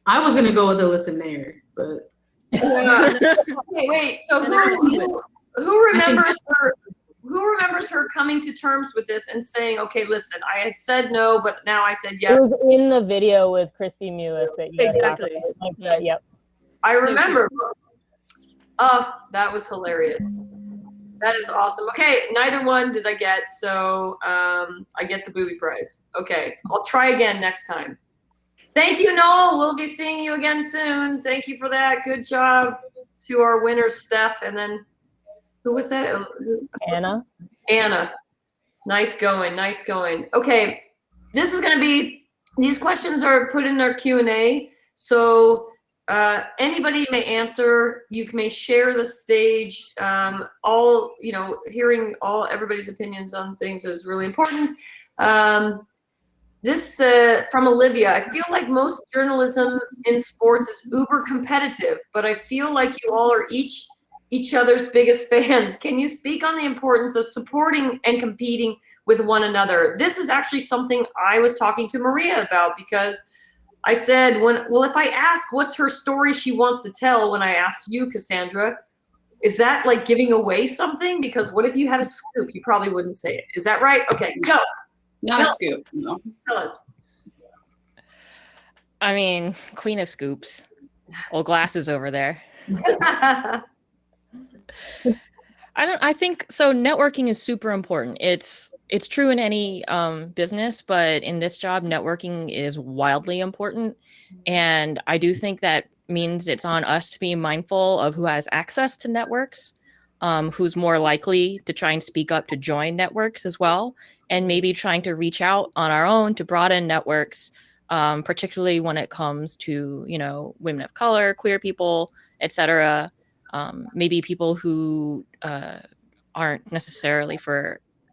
I was gonna go with Alyssa Nair, but Okay, wait. So who remembers her? Who remembers her coming to terms with this and saying, "Okay, listen, I had said no, but now I said yes." It was in the video with Christy Mewis that you guys talked Exactly. about. Like that, yep. I So remember. Oh, that was hilarious. That is awesome. Okay, neither one did I get, so I get the booby prize. Okay, I'll try again next time. Thank you, Noel. We'll be seeing you again soon. Thank you for that. Good job to our winners, Steph, and then who was that? Anna. Anna. Nice going. Nice going. Okay, this is going to be. These questions are put in our Q&A, so. Anybody may answer. You may share the stage. Hearing everybody's opinions on things is really important. This from Olivia. I feel like most journalism in sports is uber competitive, but I feel like you all are each other's biggest fans. Can you speak on the importance of supporting and competing with one another? This is actually something I was talking to Maria about, because I said, if I ask what's her story she wants to tell, when I asked you, Cassandra, is that like giving away something? Because what if you had a scoop? You probably wouldn't say it. Is that right? Okay, go. Not a scoop, no. Tell us. I mean, queen of scoops. Old glasses over there. I think so. Networking is super important. It's true in any business, but in this job, networking is wildly important. And I do think that means it's on us to be mindful of who has access to networks, who's more likely to try and speak up to join networks as well, and maybe trying to reach out on our own to broaden networks, particularly when it comes to, women of color, queer people, etc. Maybe people who aren't necessarily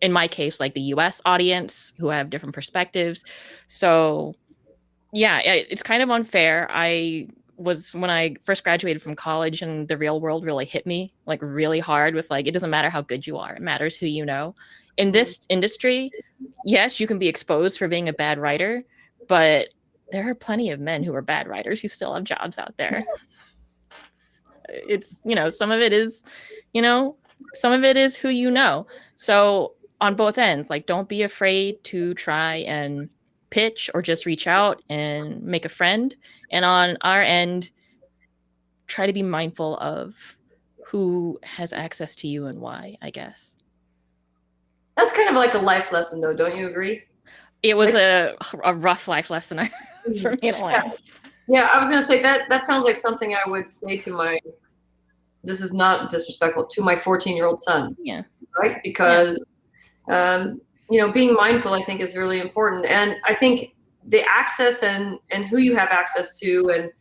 in my case, like the US audience, who have different perspectives. So yeah, it's kind of unfair. When I first graduated from college, and the real world really hit me like really hard with like, it doesn't matter how good you are. It matters who you know. In this industry, yes, you can be exposed for being a bad writer, but there are plenty of men who are bad writers who still have jobs out there. It's, some of it is, some of it is who you know. So on both ends, like, don't be afraid to try and pitch or just reach out and make a friend. And on our end, try to be mindful of who has access to you and why, I guess. That's kind of like a life lesson, though. Don't you agree? It was a rough life lesson for me to learn. Yeah, I was going to say that sounds like something I would say to this is not disrespectful, to my 14-year-old son. Yeah. Right? Because, being mindful, I think, is really important. And I think the access and who you have access to, and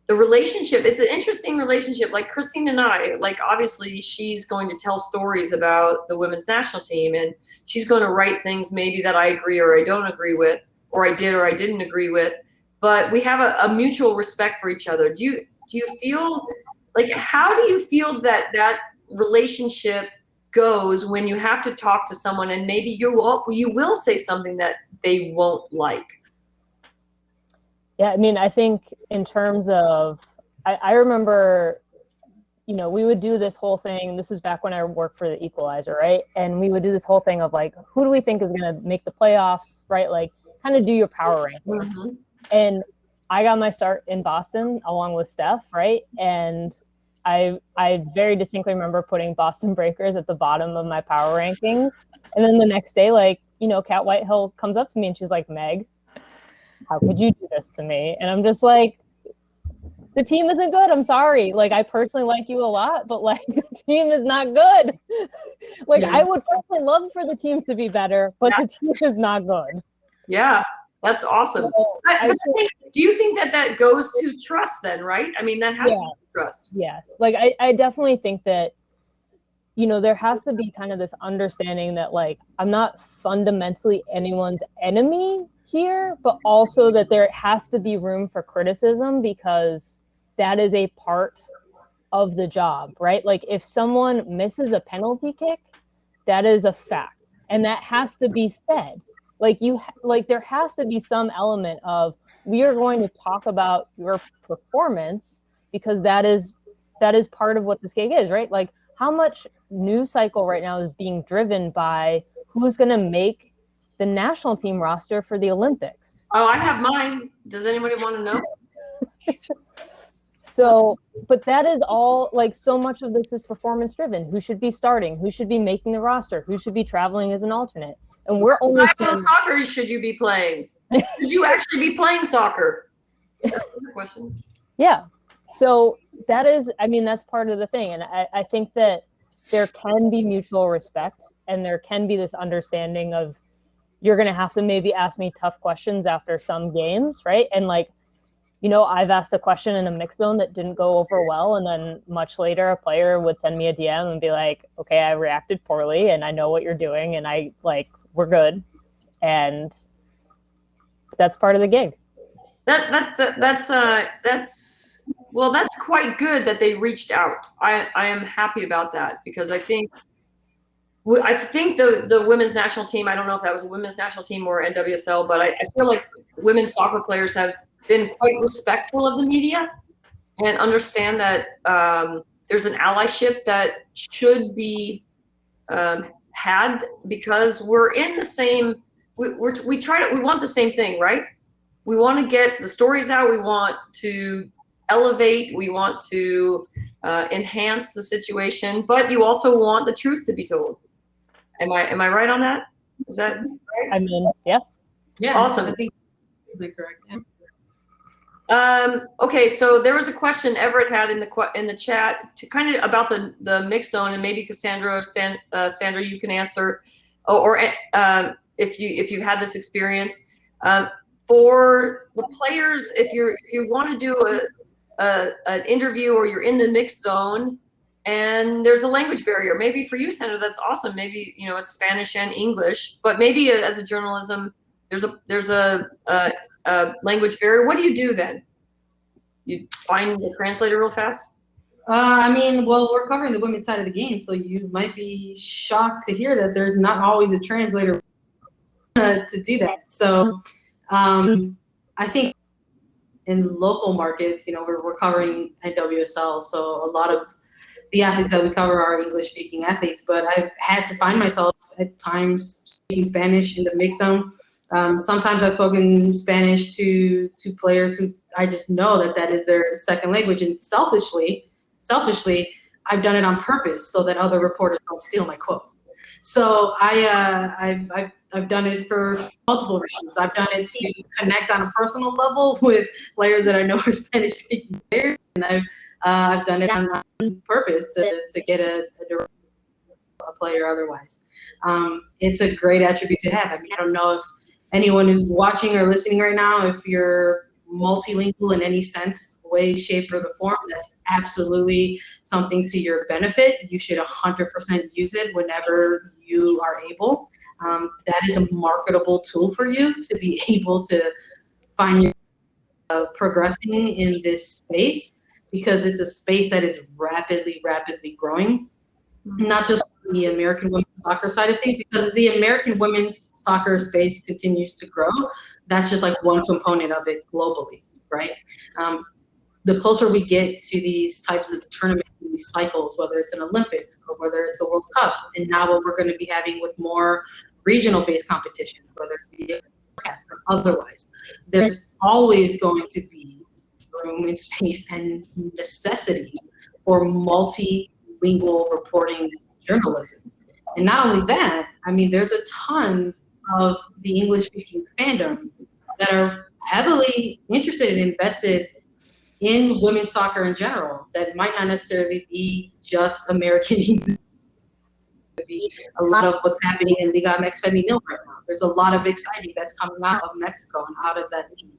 the relationship, it's an interesting relationship. Like Christine and I, like, obviously she's going to tell stories about the women's national team, and she's going to write things maybe that I agree or I don't agree with, or I did or I didn't agree with. But we have a mutual respect for each other. Do you feel like, how do you feel that relationship goes when you have to talk to someone and maybe you will say something that they won't like? Yeah, I mean, I think in terms of, I remember, we would do this whole thing. This was back when I worked for the Equalizer, right? And we would do this whole thing of like, who do we think is going to make the playoffs, right? Like, kind of do your power rankings. Mm-hmm. And I got my start in Boston along with Steph, right? And I very distinctly remember putting Boston Breakers at the bottom of my power rankings. And then the next day, like, Kat Whitehill comes up to me and she's like, Meg, how could you do this to me? And I'm just like, the team isn't good. I'm sorry. Like, I personally like you a lot, but like, the team is not good. Like, yeah. I would personally love for the team to be better, but the team is not good. Yeah. That's awesome. So, do you think that goes to trust then, right? I mean, that has to be trust. Yes. Like, I definitely think that, there has to be kind of this understanding that, like, I'm not fundamentally anyone's enemy here, but also that there has to be room for criticism, because that is a part of the job, right? Like, if someone misses a penalty kick, that is a fact, and that has to be said. Like, there has to be some element of, we are going to talk about your performance, because that is part of what this gig is, right? Like, how much news cycle right now is being driven by who's going to make the national team roster for the Olympics? Oh, I have mine. Does anybody want to know? So, but that is all, like, so much of this is performance driven. Who should be starting? Who should be making the roster? Who should be traveling as an alternate? And we're only seeing soccer. Should you be playing? Should you actually be playing soccer? Questions. Yeah. So that is, I mean, that's part of the thing. And I think that there can be mutual respect, and there can be this understanding of, you're going to have to maybe ask me tough questions after some games, right? And like, I've asked a question in a mix zone that didn't go over well, and then much later a player would send me a DM and be like, okay, I reacted poorly and I know what you're doing, and we're good. And that's part of the gig. That's quite good that they reached out. I am happy about that, because I think the women's national team, I don't know if that was a women's national team or NWSL, but I feel like women's soccer players have been quite respectful of the media and understand that there's an allyship that should be had, because we're in the same, we want the same thing, right? We want to get the stories out. We want to elevate. We want to enhance the situation, but you also want the truth to be told. Am I right on that? Is that right? I mean, yeah. Yeah. Awesome. I think that's correct. Yeah. Okay, so there was a question Everett had in the chat to kind of about the mixed zone, and maybe Cassandra, Sandra, you can answer, or if you had this experience. For the players, if you want to do an interview, or you're in the mixed zone and there's a language barrier, maybe for you, Sandra, that's awesome. Maybe it's Spanish and English, but maybe as a journalism, there's a language barrier. What do you do then? You find the translator real fast? I mean, well, we're covering the women's side of the game, so you might be shocked to hear that there's not always a translator to do that. So I think in local markets, we're covering NWSL, so a lot of the athletes that we cover are English-speaking athletes, but I've had to find myself at times speaking Spanish in the mix zone. Sometimes I've spoken Spanish to players who I just know that is their second language, and selfishly, I've done it on purpose so that other reporters don't steal my quotes. So I've done it for multiple reasons. I've done it to connect on a personal level with players that I know are Spanish speaking players, and I've done it on purpose to get a player otherwise. It's a great attribute to have. I mean, I don't know if anyone who's watching or listening right now, if you're multilingual in any sense, way, shape, or the form, that's absolutely something to your benefit. You should 100% use it whenever you are able. That is a marketable tool for you to be able to find your progressing in this space, because it's a space that is rapidly growing. Not just the American women's soccer side of things, because as the American women's soccer space continues to grow, that's just like one component of it globally, right? The closer we get to these types of tournaments, these cycles, whether it's an Olympics or whether it's a World Cup, and now what we're going to be having with more regional-based competition, whether it be or otherwise, there's always going to be room and space and necessity for multilingual reporting journalism. And not only that, I mean, there's a ton of the English-speaking fandom that are heavily interested and invested in women's soccer in general, that might not necessarily be just American English. Be a lot of what's happening in Liga MX Femenil right now. There's a lot of exciting that's coming out of Mexico and out of that league.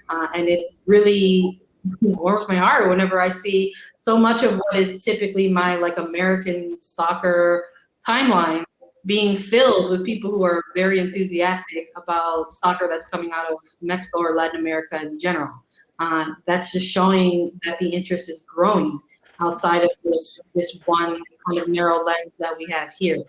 And it really warms my heart whenever I see so much of what is typically my American soccer timeline being filled with people who are very enthusiastic about soccer that's coming out of Mexico or Latin America in general. That's just showing that the interest is growing outside of this one kind of narrow lens that we have here.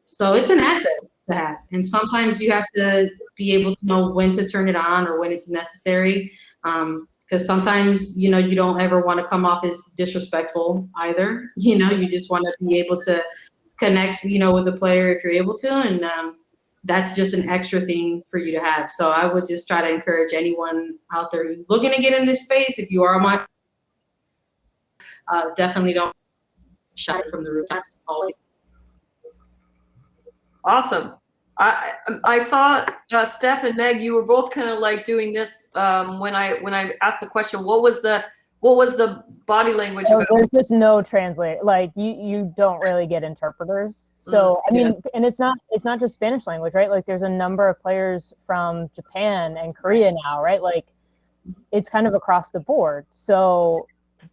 So it's an asset to have. And sometimes you have to be able to know when to turn it on or when it's necessary. Because sometimes, you don't ever want to come off as disrespectful either. You just want to be able to connect, with the player if you're able to. And that's just an extra thing for you to have. So I would just try to encourage anyone out there who's looking to get in this space. If you are my definitely don't shout it from the rooftops always. Awesome. I saw Steph and Meg, you were both kind of doing this when I asked the question, what was the body language about? There's just no translate. You don't really get interpreters. So I mean, and it's not just Spanish language, right? There's a number of players from Japan and Korea now, right? It's kind of across the board. So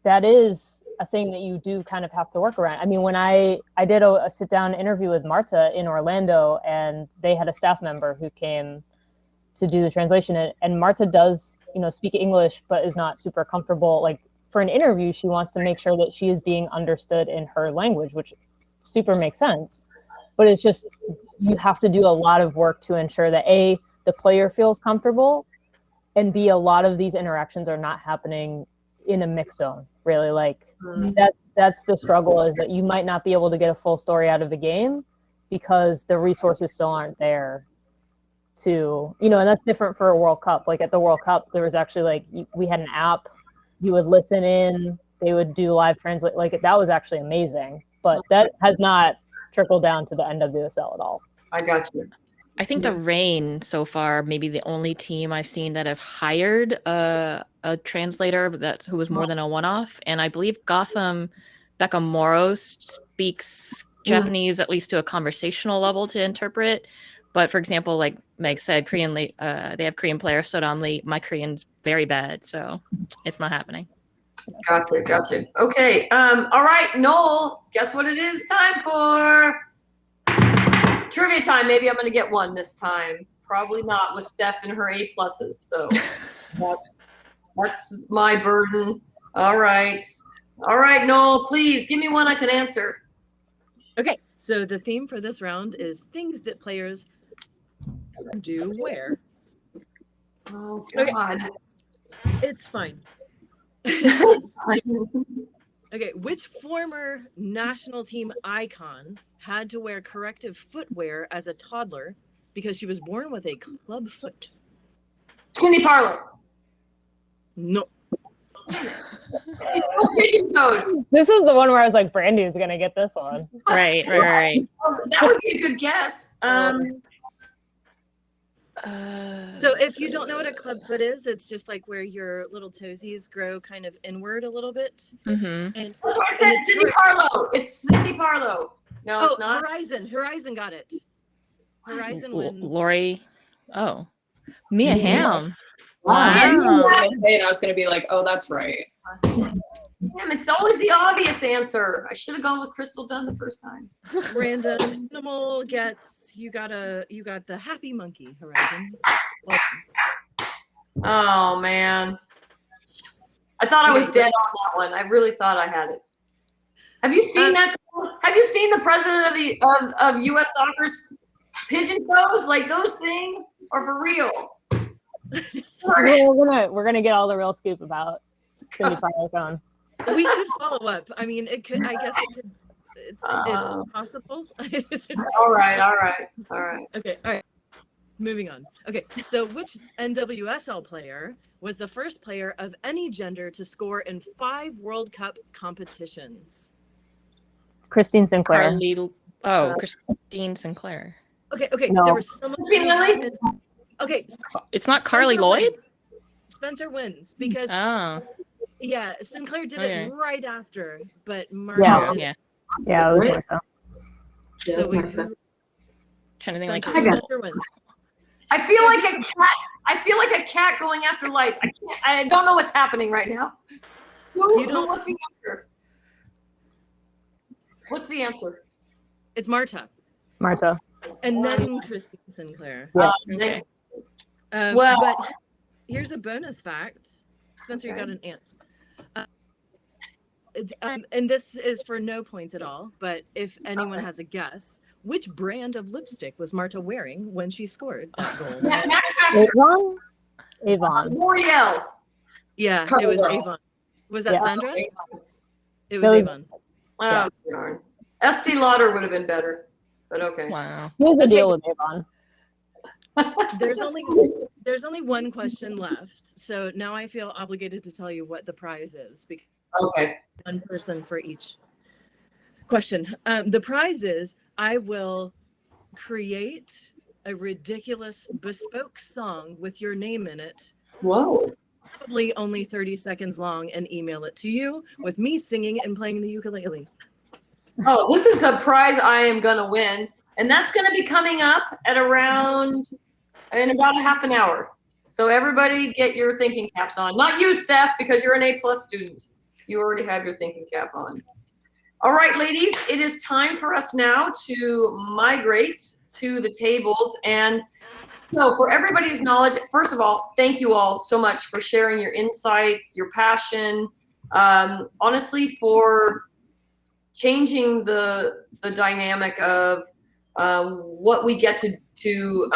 that is a thing that you do kind of have to work around. I mean, when I did a sit down interview with Marta in Orlando, and they had a staff member who came to do the translation. And Marta does, speak English, but is not super comfortable. Like for an interview, she wants to make sure that she is being understood in her language, which super makes sense. But it's just, you have to do a lot of work to ensure that A, the player feels comfortable, and B, a lot of these interactions are not happening in a mix zone, really. Like that's the struggle, is that you might not be able to get a full story out of the game because the resources still aren't there to, and that's different for a World Cup. Like at the World Cup, there was actually we had an app, you would listen in, they would do live translate. Like that was actually amazing, but that has not trickled down to the NWSL at all. I got you. I think the Reign so far, maybe the only team I've seen that have hired a translator who was more than a one-off. And I believe Gotham, Becca Moros speaks Japanese, at least to a conversational level, to interpret. But for example, like Meg said, they have Korean player Sodam Lee. My Korean's very bad, so it's not happening. Gotcha. Okay. All right, Noel, guess what it is time for? Trivia time. Maybe I'm going to get one this time. Probably not with Steph and her A+. So that's my burden. All right, Noel, please give me one I can answer. Okay, so the theme for this round is things that players do where. Oh, God. Okay. It's fine. Okay, which former national team icon had to wear corrective footwear as a toddler because she was born with a club foot? Cindy Parlow. No. This is the one where I was like, Brandi is going to get this one. Right. That would be a good guess. So if you don't know what a club foot is, it's just like where your little toesies grow kind of inward a little bit. Mm-hmm. And I said Cindy Parlow. It's Cindy Parlow. No, it's not. Horizon got it. Horizon wins. Lori. Oh, Mia Hamm. Wow. Wow. And I was going to be like, oh, that's right. Damn, it's always the obvious answer. I should have gone with Crystal Dunn the first time. Random animal gets you got the happy monkey, Horizon. Oh man, I thought I was dead on that one. I really thought I had it. Have you seen that? Have you seen the president of U.S. Soccer's pigeon shows? Like those things are for real. We're gonna get all the real scoop about Cindy Parlow phone. We could follow up. I mean, it could. I guess it could. It's possible. All right. Okay. All right. Moving on. Okay. So, which NWSL player was the first player of any gender to score in 5 World Cup competitions? Christine Sinclair. Christine Sinclair. Okay. No. There was someone. Okay. It's not Carly Lloyd? Spencer wins because yeah, Sinclair did it right after, but Marta. Yeah, it was Marta. So we trying to think Spencer wins. I feel like a cat. I feel like a cat going after lights. I don't know what's happening right now. What's the answer? What's the answer? It's Marta. And then Christine Sinclair. Yeah. Okay. But here's a bonus fact. Spencer, you got an ant. And this is for no points at all, but if anyone has a guess, which brand of lipstick was Marta wearing when she scored that goal? Avon. L'Oreal. Yeah, it was Avon. Was that Sandra? It was Avon. Oh, darn. Estee Lauder would have been better, but okay. Wow. Here's the deal with Avon. There's only one question left, so now I feel obligated to tell you what the prize is because one person for each question. The prize is I will create a ridiculous bespoke song with your name in it. Whoa. Probably only 30 seconds long and email it to you with me singing and playing the ukulele. Oh, this is a prize I am going to win. And that's going to be coming up at around in about a half an hour. So everybody get your thinking caps on. Not you, Steph, because you're an A+ student. You already have your thinking cap on. All right, ladies, it is time for us now to migrate to the tables. And So for everybody's knowledge, first of all, thank you all so much for sharing your insights, your passion, honestly, for changing the dynamic of what we get to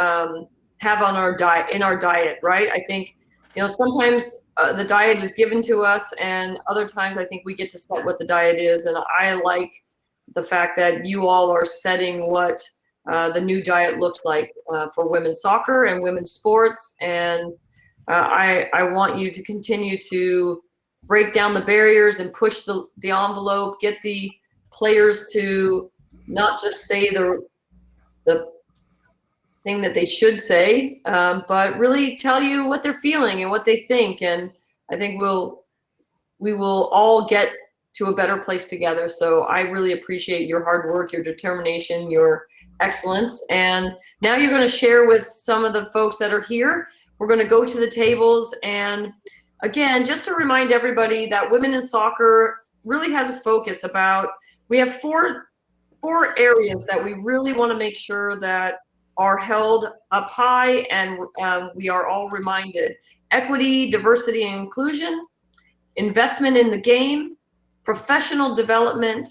have on our diet, right? I think, sometimes the diet is given to us, and other times I think we get to set what the diet is. And I like the fact that you all are setting what the new diet looks like for women's soccer and women's sports. And I want you to continue to break down the barriers and push the envelope, get the players to not just say the thing that they should say, but really tell you what they're feeling and what they think. And I think we will all get to a better place together. So I really appreciate your hard work, your determination, your excellence. And now you're going to share with some of the folks that are here. We're going to go to the tables. And again, just to remind everybody that Women in Soccer really has a focus about, we have four areas that we really want to make sure that are held up high, and we are all reminded: equity, diversity, and inclusion, investment in the game, professional development,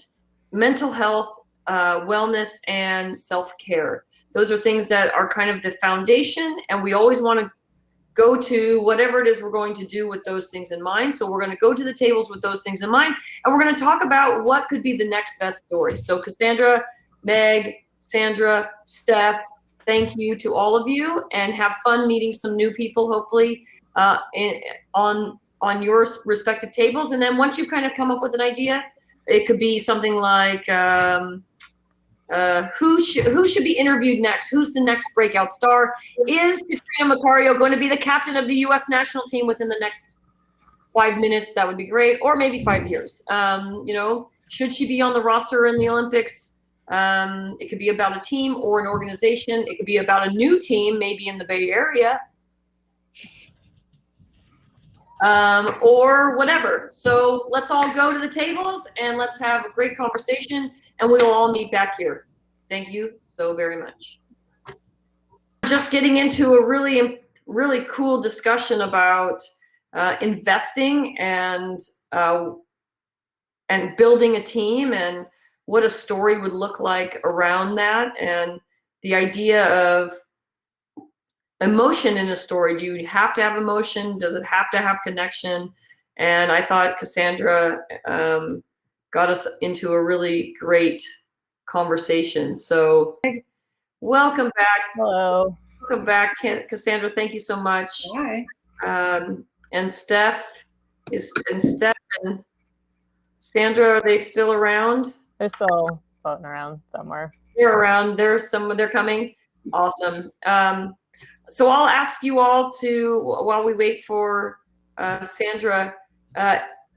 mental health, wellness, and self-care. Those are things that are kind of the foundation, and we always want to go to whatever it is we're going to do with those things in mind. So we're going to go to the tables with those things in mind, and we're going to talk about what could be the next best story. So Cassandra, Meg, Sandra, Steph, thank you to all of you, and have fun meeting some new people, hopefully, on your respective tables. And then once you kind of come up with an idea, it could be something like, who should be interviewed next? Who's the next breakout star? Is Katrina Macario going to be the captain of the U.S. national team within the next 5 minutes? That would be great. Or maybe 5 years. Should she be on the roster in the Olympics? It could be about a team or an organization. It could be about a new team, maybe in the Bay Area. Or whatever. So let's all go to the tables and let's have a great conversation, and we will all meet back here. Thank you so very much. Just getting into a really, really cool discussion about investing and building a team, and what a story would look like around that, and the idea of emotion in a story. Do you have to have emotion? Does it have to have connection? And I thought Cassandra got us into a really great conversation. So welcome back. Hello. Welcome back, Cassandra. Thank you so much. Hi. And Steph and Sandra, are they still around? They're still floating around somewhere. They're around. They're coming. Awesome. So I'll ask you all to, while we wait for Sandra,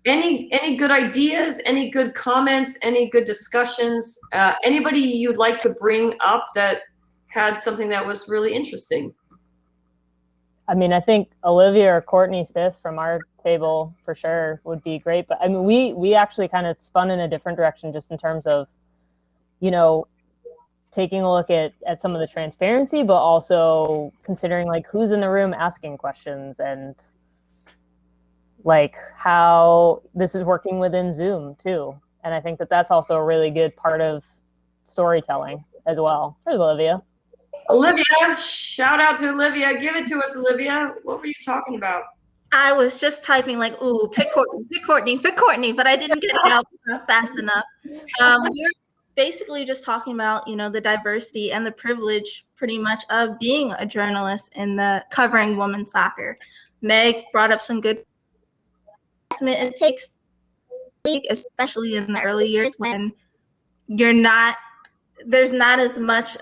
any good ideas, any good comments, any good discussions, anybody you'd like to bring up that had something that was really interesting? I mean, I think Olivia or Courtney Stith from our table for sure would be great. But I mean, we actually kind of spun in a different direction, just in terms of, taking a look at some of the transparency, but also considering like who's in the room asking questions, and like how this is working within Zoom too. And I think that that's also a really good part of storytelling as well. There's Olivia. Olivia, shout out to Olivia. Give it to us, Olivia. What were you talking about? I was just typing like, ooh, pick Courtney, but I didn't get it out fast enough. We're basically just talking about, the diversity and the privilege pretty much of being a journalist in the covering women's soccer. Meg brought up some good. It takes, especially in the early years when there's not as much,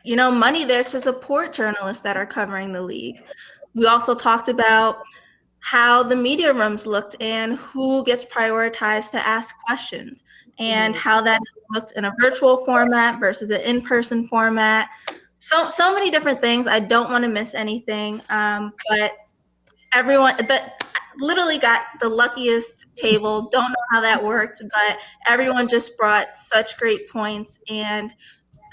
money there to support journalists that are covering the league. We also talked about how the media rooms looked and who gets prioritized to ask questions, and how that is looked in a virtual format versus an in-person format. So many different things. I don't want to miss anything, but everyone that literally got the luckiest table. Don't know how that worked, but everyone just brought such great points, and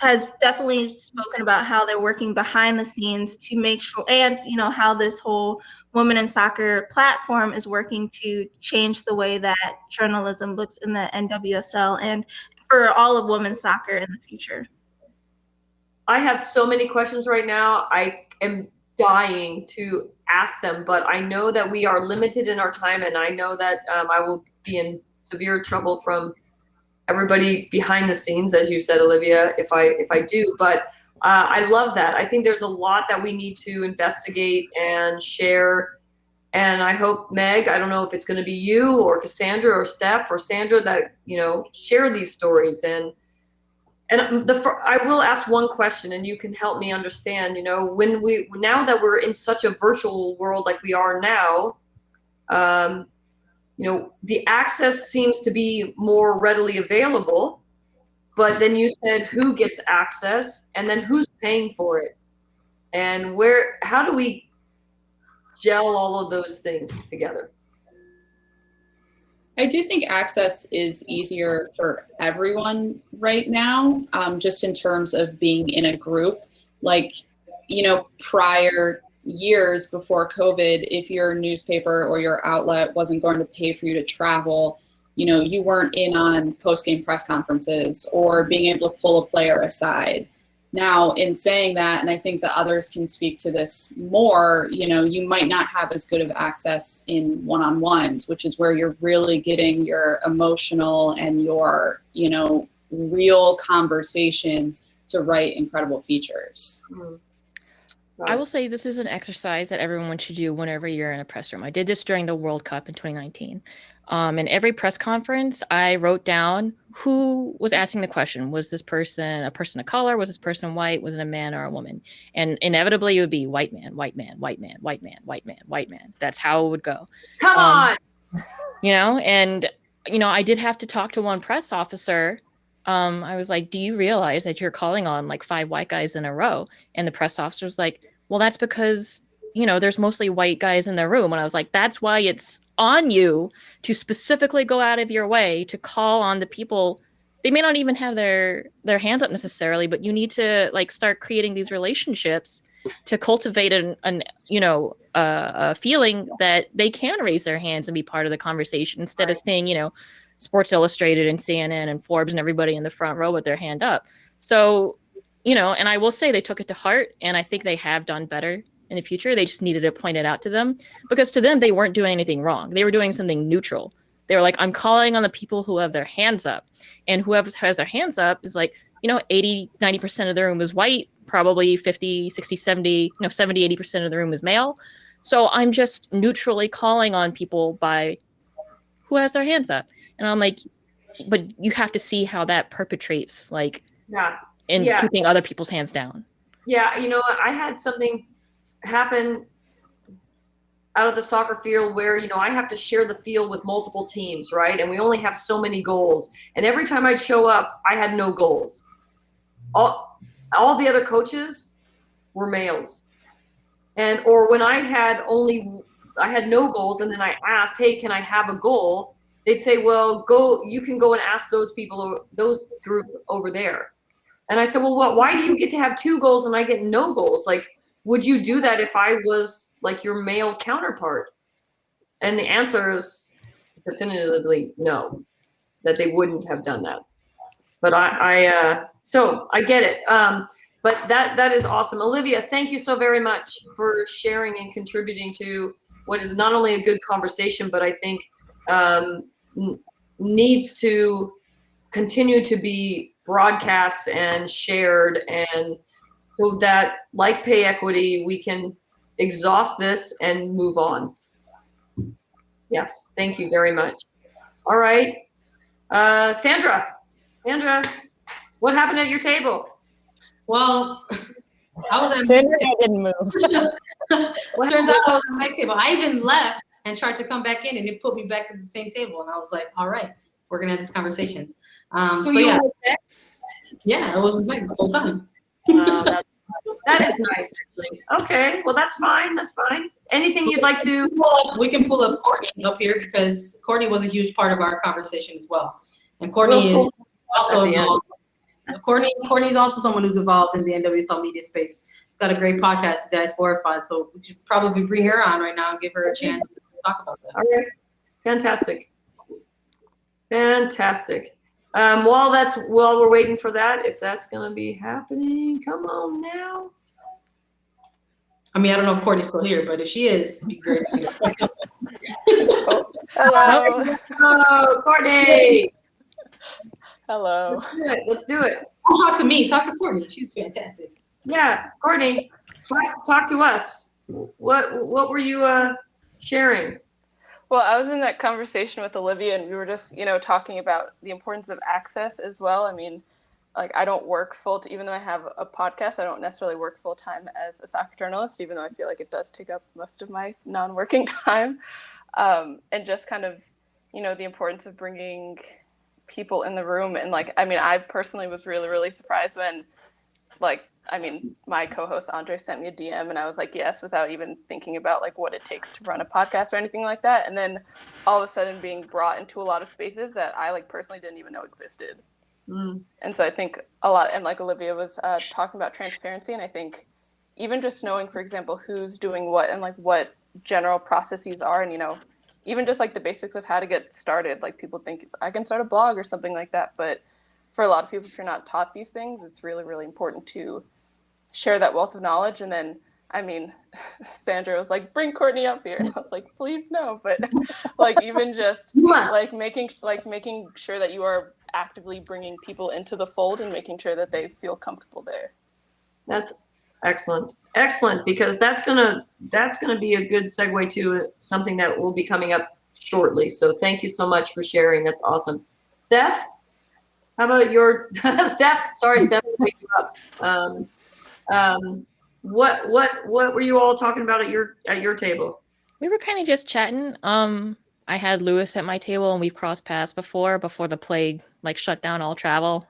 has definitely spoken about how they're working behind the scenes to make sure, and how this whole Women in Soccer platform is working to change the way that journalism looks in the NWSL and for all of women's soccer in the future. I have so many questions right now. I am dying to ask them, but I know that we are limited in our time, and I know that I will be in severe trouble from everybody behind the scenes, as you said, Olivia, if I do. But I love that. I think there's a lot that we need to investigate and share. And I hope, Meg, I don't know if it's going to be you or Cassandra or Steph or Sandra that, share these stories. And I will ask one question, and you can help me understand, now that we're in such a virtual world like we are now, the access seems to be more readily available, but then you said who gets access and then who's paying for it, and how do we gel all of those things together? I do think access is easier for everyone right now, just in terms of being in a group. Like, prior years before COVID, if your newspaper or your outlet wasn't going to pay for you to travel, you weren't in on post-game press conferences or being able to pull a player aside. Now, in saying that, and I think the others can speak to this more, you might not have as good of access in one-on-ones, which is where you're really getting your emotional and your, real conversations to write incredible features. Mm-hmm. I will say this is an exercise that everyone should do whenever you're in a press room. I did this during the World Cup in 2019. In every press conference, I wrote down who was asking the question. Was this person a person of color? Was this person white? Was it a man or a woman? And inevitably, it would be white man, white man, white man, white man, white man, white man. That's how it would go. Come on! And I did have to talk to one press officer. I was like, do you realize that you're calling on like 5 white guys in a row? And the press officer was like, well, that's because, there's mostly white guys in the room. And I was like, that's why it's on you to specifically go out of your way to call on the people. They may not even have their hands up necessarily, but you need to like start creating these relationships to cultivate a feeling that they can raise their hands and be part of the conversation instead of seeing, Sports Illustrated and CNN and Forbes and everybody in the front row with their hand up. So, and I will say they took it to heart, and I think they have done better in the future. They just needed to point it out to them, because to them, they weren't doing anything wrong. They were doing something neutral. They were like, I'm calling on the people who have their hands up, and whoever has their hands up is like, 80, 90% of the room is white, probably 50, 60, 70, 70, 80% of the room is male. So I'm just neutrally calling on people by who has their hands up. And I'm like, but you have to see how that perpetrates, like, keeping other people's hands down. Yeah, I had something happen out of the soccer field where, I have to share the field with multiple teams, right? And we only have so many goals. And every time I'd show up, I had no goals. All the other coaches were males. Or when I had no goals, and then I asked, hey, can I have a goal? They'd say, well, you can go and ask those people, those group over there. And I said, well, why do you get to have 2 goals and I get no goals? Like, would you do that if I was like your male counterpart? And the answer is definitively no, that they wouldn't have done that. But so I get it. But that is awesome. Olivia, thank you so very much for sharing and contributing to what is not only a good conversation, but I think needs to continue to be broadcast and shared, and so that, like pay equity, we can exhaust this and move on. Yes, thank you very much. All right, Sandra, what happened at your table? Well, I was at Sandra didn't move. Well, turns out I was at my table. I even left and tried to come back in, and it put me back at the same table. And I was like, all right, we're gonna have these conversations. So yeah, yeah, I was back this whole time. That is nice, actually. Okay, well, that's fine. That's fine. Anything you'd like to? We can pull up Courtney up here, because Courtney was a huge part of our conversation as well. And Courtney is also involved. Courtney's also someone who's involved in the NWSL media space. She's got a great podcast, the Diaspora Pod, so we should probably bring her on right now and give her a chance to talk about that. All right, fantastic. While we're waiting for that, if that's gonna be happening, come on now. I mean, I don't know if Courtney's still here, but if she is, it'd be great. Hello. Oh, Courtney. Hello. Let's do it. Don't talk to me. Talk to Courtney. She's fantastic. Yeah, Courtney, talk to us. What were you sharing? Well, I was in that conversation with Olivia, and we were just, talking about the importance of access as well. I mean, like, I don't work even though I have a podcast, I don't necessarily work full time as a soccer journalist, even though I feel like it does take up most of my non-working time. And just kind of, the importance of bringing people in the room. And I personally was really, really surprised when, my co-host Andre sent me a DM and I was like, yes, without even thinking about what it takes to run a podcast or anything like that. And then all of a sudden being brought into a lot of spaces that I personally didn't even know existed. Mm. And so I think a lot, and Olivia was talking about transparency. And I think even just knowing, for example, who's doing what and what general processes are, and, even just the basics of how to get started. People think I can start a blog or something like that. But for a lot of people, if you're not taught these things, it's really, really important to share that wealth of knowledge. And then, Sandra was like, bring Courtney up here. And I was like, please no. But even just making sure that you are actively bringing people into the fold and making sure that they feel comfortable there. That's excellent, because that's gonna be a good segue to something that will be coming up shortly. So thank you so much for sharing. That's awesome. Steph, how about your Steph? Sorry, Steph, to wake you up. What were you all talking about at your table? We were kind of just chatting. I had Lewis at my table, and we've crossed paths before the plague shut down all travel.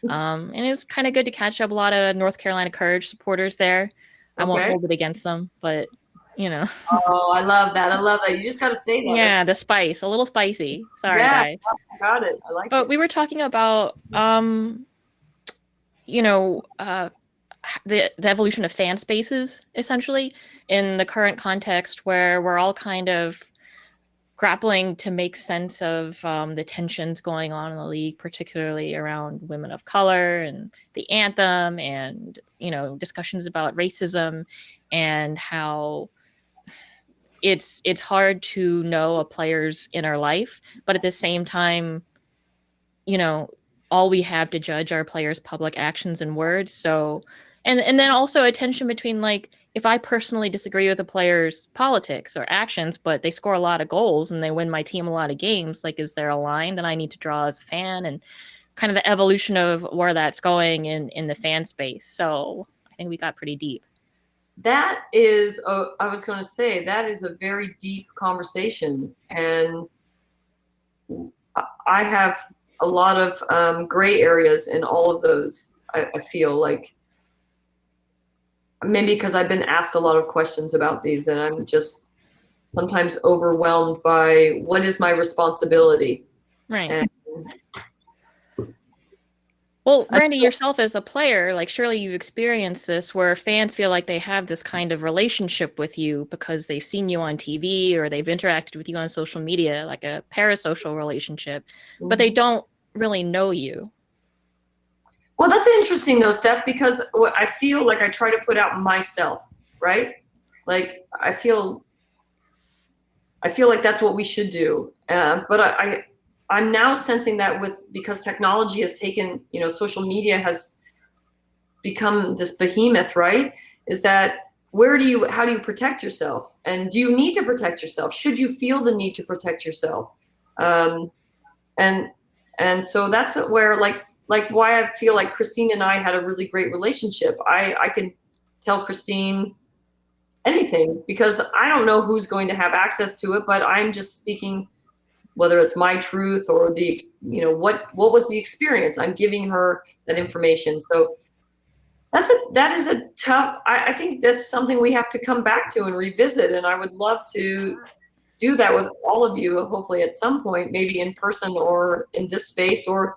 And it was kind of good to catch up. A lot of North Carolina Courage supporters there. I won't hold it against them, but Oh, I love that. You just got to say that. Yeah, the spice, a little spicy. Sorry, guys. Got it. I like it. But we were talking about, the evolution of fan spaces, essentially, in the current context where we're all kind of grappling to make sense of the tensions going on in the league, particularly around women of color and the anthem and, discussions about racism and how it's hard to know a player's inner life. But at the same time, all we have to judge are players' public actions and words. So, and then also a tension between if I personally disagree with a player's politics or actions, but they score a lot of goals and they win my team a lot of games, is there a line that I need to draw as a fan, and kind of the evolution of where that's going in the fan space. So I think we got pretty deep. That is, I was going to say, that is a very deep conversation. And I have a lot of gray areas in all of those, I feel like. Maybe because I've been asked a lot of questions about these, and I'm just sometimes overwhelmed by what is my responsibility. Right. And well, Brandi, yourself as a player, surely you've experienced this where fans feel like they have this kind of relationship with you because they've seen you on TV or they've interacted with you on social media, like a parasocial relationship, but they don't really know you. Well, that's interesting though, Steph, because I feel like I try to put out myself, right? I feel like that's what we should do. But I'm now sensing that because technology has taken, social media has become this behemoth, right? Is that how do you protect yourself? And do you need to protect yourself? Should you feel the need to protect yourself? And so that's where why I feel like Christine and I had a really great relationship. I can tell Christine anything because I don't know who's going to have access to it, but I'm just speaking, whether it's my truth or what was the experience. I'm giving her that information. So that is a tough, I think that's something we have to come back to and revisit. And I would love to do that with all of you, hopefully at some point, maybe in person or in this space, or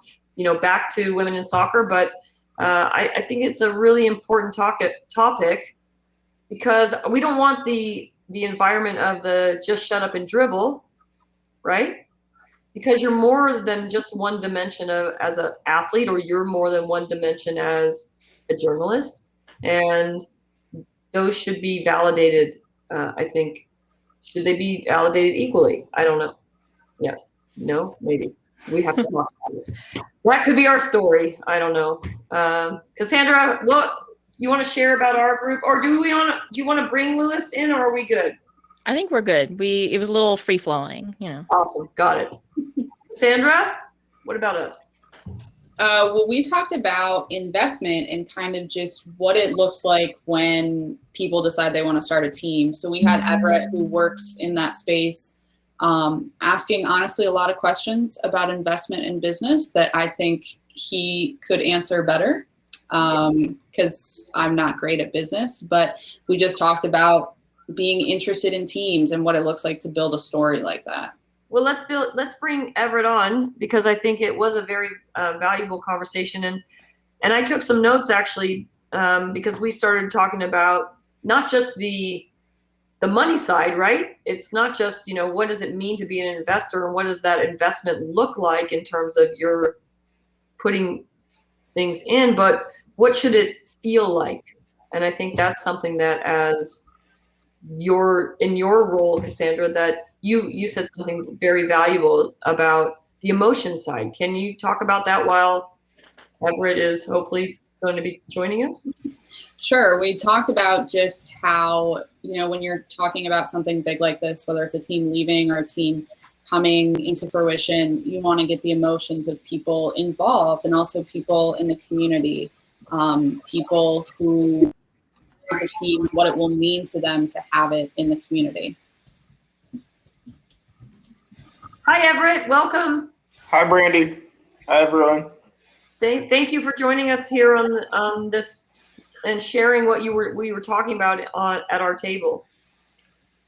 back to women in soccer. But I think it's a really important topic because we don't want the environment of the just shut up and dribble, right? Because you're more than just one dimension as an athlete, or you're more than one dimension as a journalist, and those should be validated. I think, should they be validated equally? I don't know. Yes, no, maybe. We have to talk about it. That could be our story. I don't know. Cassandra, what you want to share about our group, or do you want to bring Lewis in, or are we good? I think we're good. It was a little free flowing, Awesome, got it. Sandra, what about us? Well, we talked about investment and kind of just what it looks like when people decide they want to start a team. So we had Everett, who works in that space, asking honestly a lot of questions about investment in business that I think he could answer better, because I'm not great at business. But we just talked about being interested in teams and what it looks like to build a story like that. Well, let's bring Everett on, because I think it was a very valuable conversation, and I took some notes actually, because we started talking about not just the money side, right? It's not just, what does it mean to be an investor, and what does that investment look like in terms of your putting things in, but what should it feel like? And I think that's something that, as in your role, Cassandra, that you said something very valuable about the emotion side. Can you talk about that while Everett is hopefully going to be joining us? Sure. We talked about just how, when you're talking about something big like this, whether it's a team leaving or a team coming into fruition, you want to get the emotions of people involved, and also people in the community, people who the team, what it will mean to them to have it in the community. Hi, Everett. Welcome. Hi, Brandi. Hi, everyone. Thank you for joining us here on this and sharing what we were talking about at our table.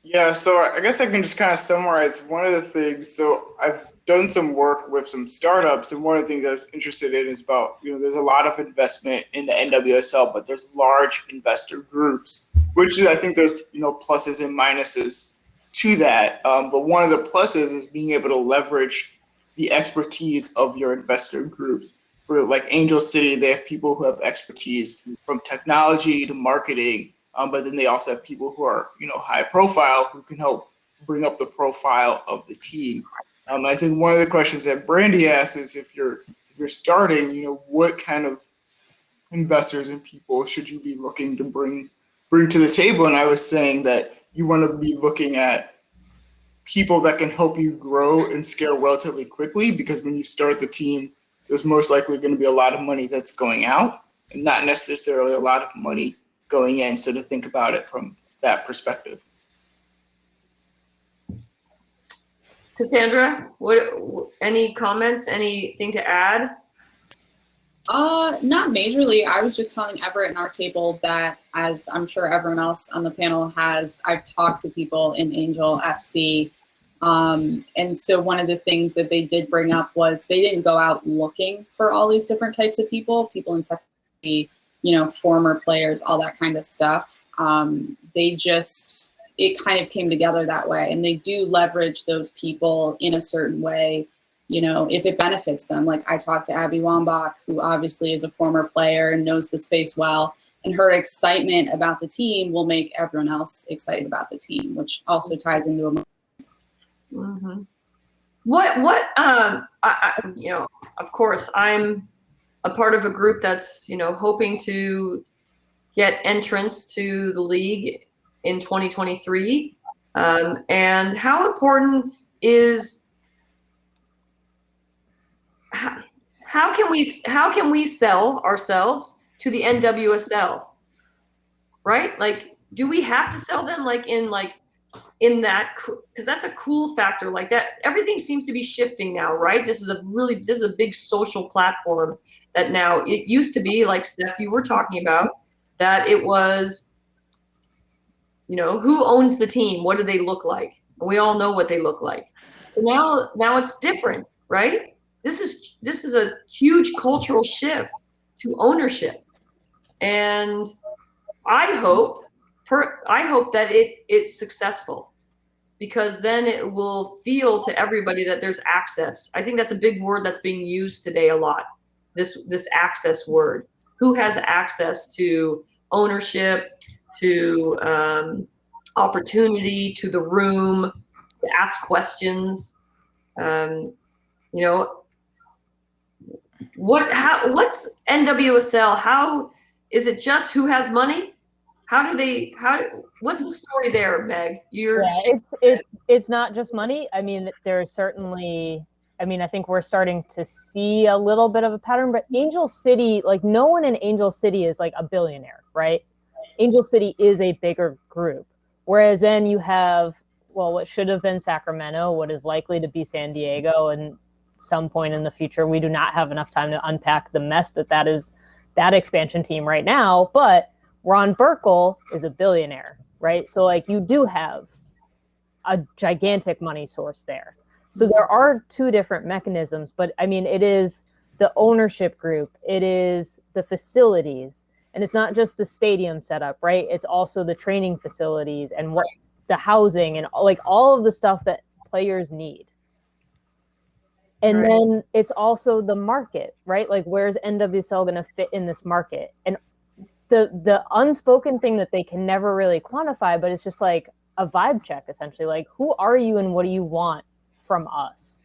Yeah, so I guess I can just kind of summarize one of the things. So I've done some work with some startups, and one of the things I was interested in is about, there's a lot of investment in the NWSL, but there's large investor groups, which I think there's, pluses and minuses to that. But one of the pluses is being able to leverage the expertise of your investor groups. For like Angel City, they have people who have expertise from technology to marketing, but then they also have people who are, high profile, who can help bring up the profile of the team. I think one of the questions that Brandi asked is, if you're starting, what kind of investors and people should you be looking to bring to the table? And I was saying that you want to be looking at people that can help you grow and scale relatively quickly, because when you start the team, there's most likely going to be a lot of money that's going out and not necessarily a lot of money going in. So to think about it from that perspective. Cassandra, any comments, anything to add? Not majorly. I was just telling Everett and our table that, as I'm sure everyone else on the panel has, I've talked to people in Angel FC. And so one of the things that they did bring up was they didn't go out looking for all these different types of people in technology, former players, all that kind of stuff. It kind of came together that way, and they do leverage those people in a certain way, if it benefits them. Like I talked to Abby Wambach, who obviously is a former player and knows the space well, and her excitement about the team will make everyone else excited about the team, which also ties into a Mm-hmm. Of course, I'm a part of a group that's, hoping to get entrance to the league in 2023. And how important is, how can we sell ourselves to the NWSL, right? Like, do we have to sell them in that, because that's a cool factor like that. Everything seems to be shifting now, right? This is a big social platform that now, it used to be like Steph, you were talking about, that it was, who owns the team? What do they look like? We all know what they look like. So now it's different, right? this is a huge cultural shift to ownership. And I hope that it's successful, because then it will feel to everybody that there's access. I think that's a big word that's being used today a lot. This access word. Who has access to ownership, to opportunity, to the room, to ask questions? You know, what's NWSL? How is it just who has money? What's the story there, Meg? It's not just money. I mean, there's certainly, I mean, I think we're starting to see a little bit of a pattern, but Angel City, like no one in Angel City is like a billionaire, right? Angel City is a bigger group. Whereas then you have, well, what should have been Sacramento, what is likely to be San Diego, and some point in the future. We do not have enough time to unpack the mess that is that expansion team right now, but Ron Burkle is a billionaire, right? So like you do have a gigantic money source there. So there are two different mechanisms, but I mean, it is the ownership group, it is the facilities, and it's not just the stadium setup, right? It's also the training facilities and what the housing and like all of the stuff that players need. And then it's also the market, right? Like where's NWSL going to fit in this market? And the unspoken thing that they can never really quantify, but it's just like a vibe check, essentially. Like, who are you and what do you want from us?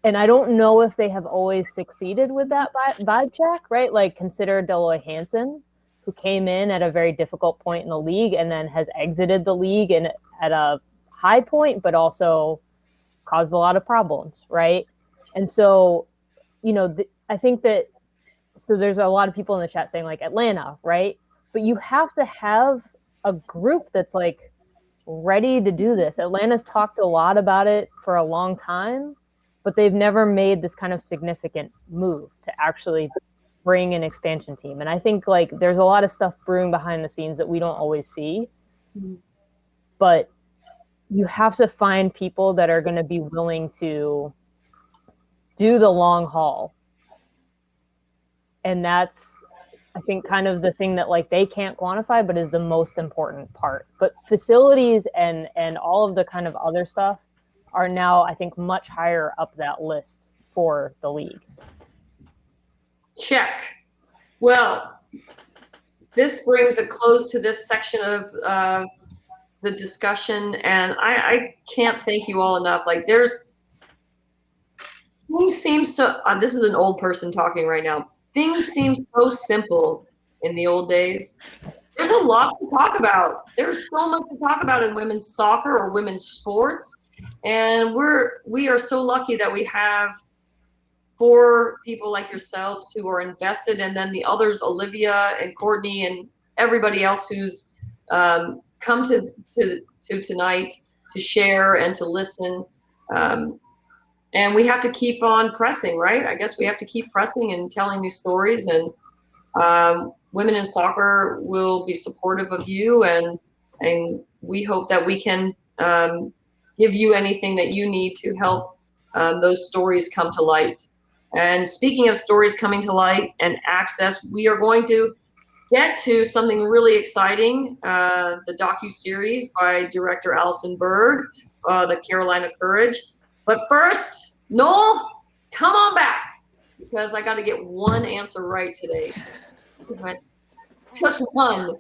And I don't know if they have always succeeded with that vibe check, right? Like consider Deloy Hansen, who came in at a very difficult point in the league and then has exited the league and at a high point, but also caused a lot of problems, right? And so, you know, I think that, so there's a lot of people in the chat saying like Atlanta, right? But you have to have a group that's like ready to do this. Atlanta's talked a lot about it for a long time, but they've never made this kind of significant move to actually bring an expansion team. And I think like there's a lot of stuff brewing behind the scenes that we don't always see, but you have to find people that are going to be willing to do the long haul. And that's, I think, kind of the thing that like they can't quantify, but is the most important part. But facilities and all of the kind of other stuff are now, I think, much higher up that list for the league. Check. Well, this brings a close to this section of the discussion, and I can't thank you all enough. Like things seem so, this is an old person talking right now. Things seem so simple in the old days. There's a lot to talk about. There's so much to talk about in women's soccer or women's sports. And we are so lucky that we have 4 people like yourselves who are invested, and then the others, Olivia and Courtney and everybody else who's come to tonight to share and to listen. And we have to keep on pressing, right? I guess we have to keep pressing and telling these stories, and Women in Soccer will be supportive of you, and we hope that we can give you anything that you need to help those stories come to light. And speaking of stories coming to light and access, we are going to get to something really exciting, the docu-series by director Allison Bird, the Carolina Courage. But first, Noel, come on back, because I got to get one answer right today. Just one.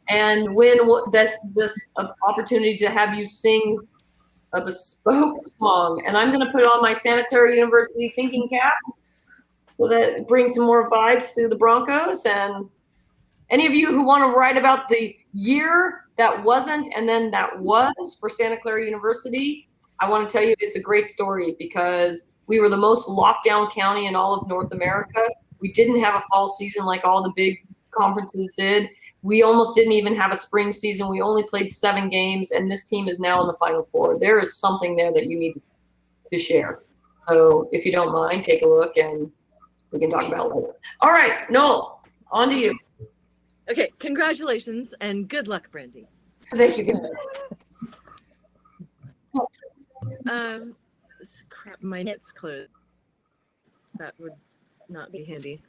And win this opportunity to have you sing a bespoke song. And I'm going to put on my Santa Clara University thinking cap so that it brings some more vibes to the Broncos. And any of you who want to write about the year that wasn't and then that was for Santa Clara University, I want to tell you it's a great story, because we were the most locked down county in all of North America. We didn't have a fall season like all the big conferences did. We almost didn't even have a spring season. We only played 7 games, and this team is now in the Final Four. There is something there that you need to share. So if you don't mind, take a look, and we can talk about it later. All right, Noel, on to you. Okay, congratulations, and good luck, Brandi. Thank you. Crap, my net's closed. That would not be handy.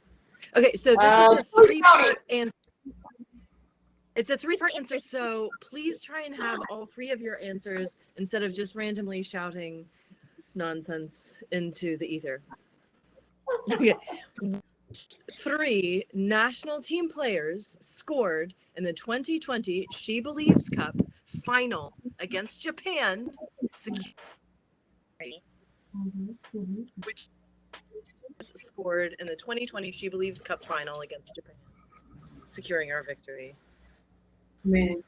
Okay, so this is a three-part answer. It's a three-part answer, so please try and have all three of your answers instead of just randomly shouting nonsense into the ether. Okay. 3 national team players scored in the 2020 She Believes Cup final against Japan, which scored in the 2020 She Believes Cup final against Japan, securing our victory. Man,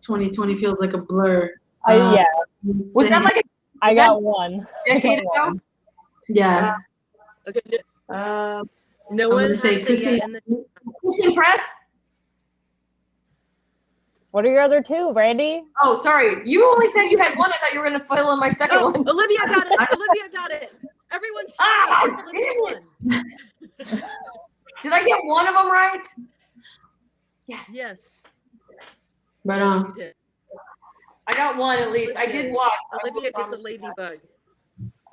2020 feels like a blur. Yeah. Was that like I got one. decade ago? Yeah. Okay. No I'm one gonna has say it Christine. yet in the Christine Press? What are your other two, Brandi? Oh, sorry. You only said you had one. I thought you were going to fill in my second one. Olivia got it. Olivia got it. Everyone shout. Olivia won. Did I get one of them right? Yes. Yes. Right on. You did. I got one at least. I did watch. Olivia gets a ladybug.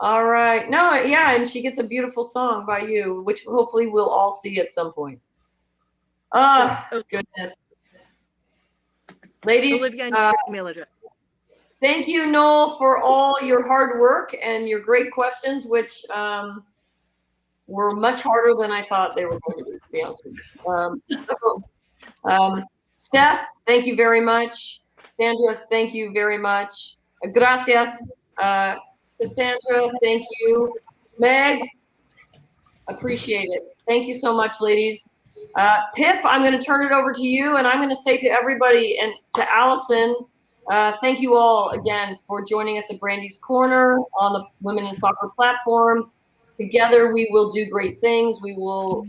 All right. No, yeah, and she gets a beautiful song by you, which hopefully we'll all see at some point. Oh, goodness. Ladies, Olivia, your email address. Thank you, Noel, for all your hard work and your great questions, which were much harder than I thought they were going to be honest with you. Steph, thank you very much. Sandra, thank you very much. Gracias. Cassandra, thank you. Meg, appreciate it. Thank you so much, ladies. Pip, I'm going to turn it over to you, and I'm going to say to everybody and to Allison, thank you all again for joining us at Brandi's Corner on the Women in Soccer platform. Together, we will do great things. We will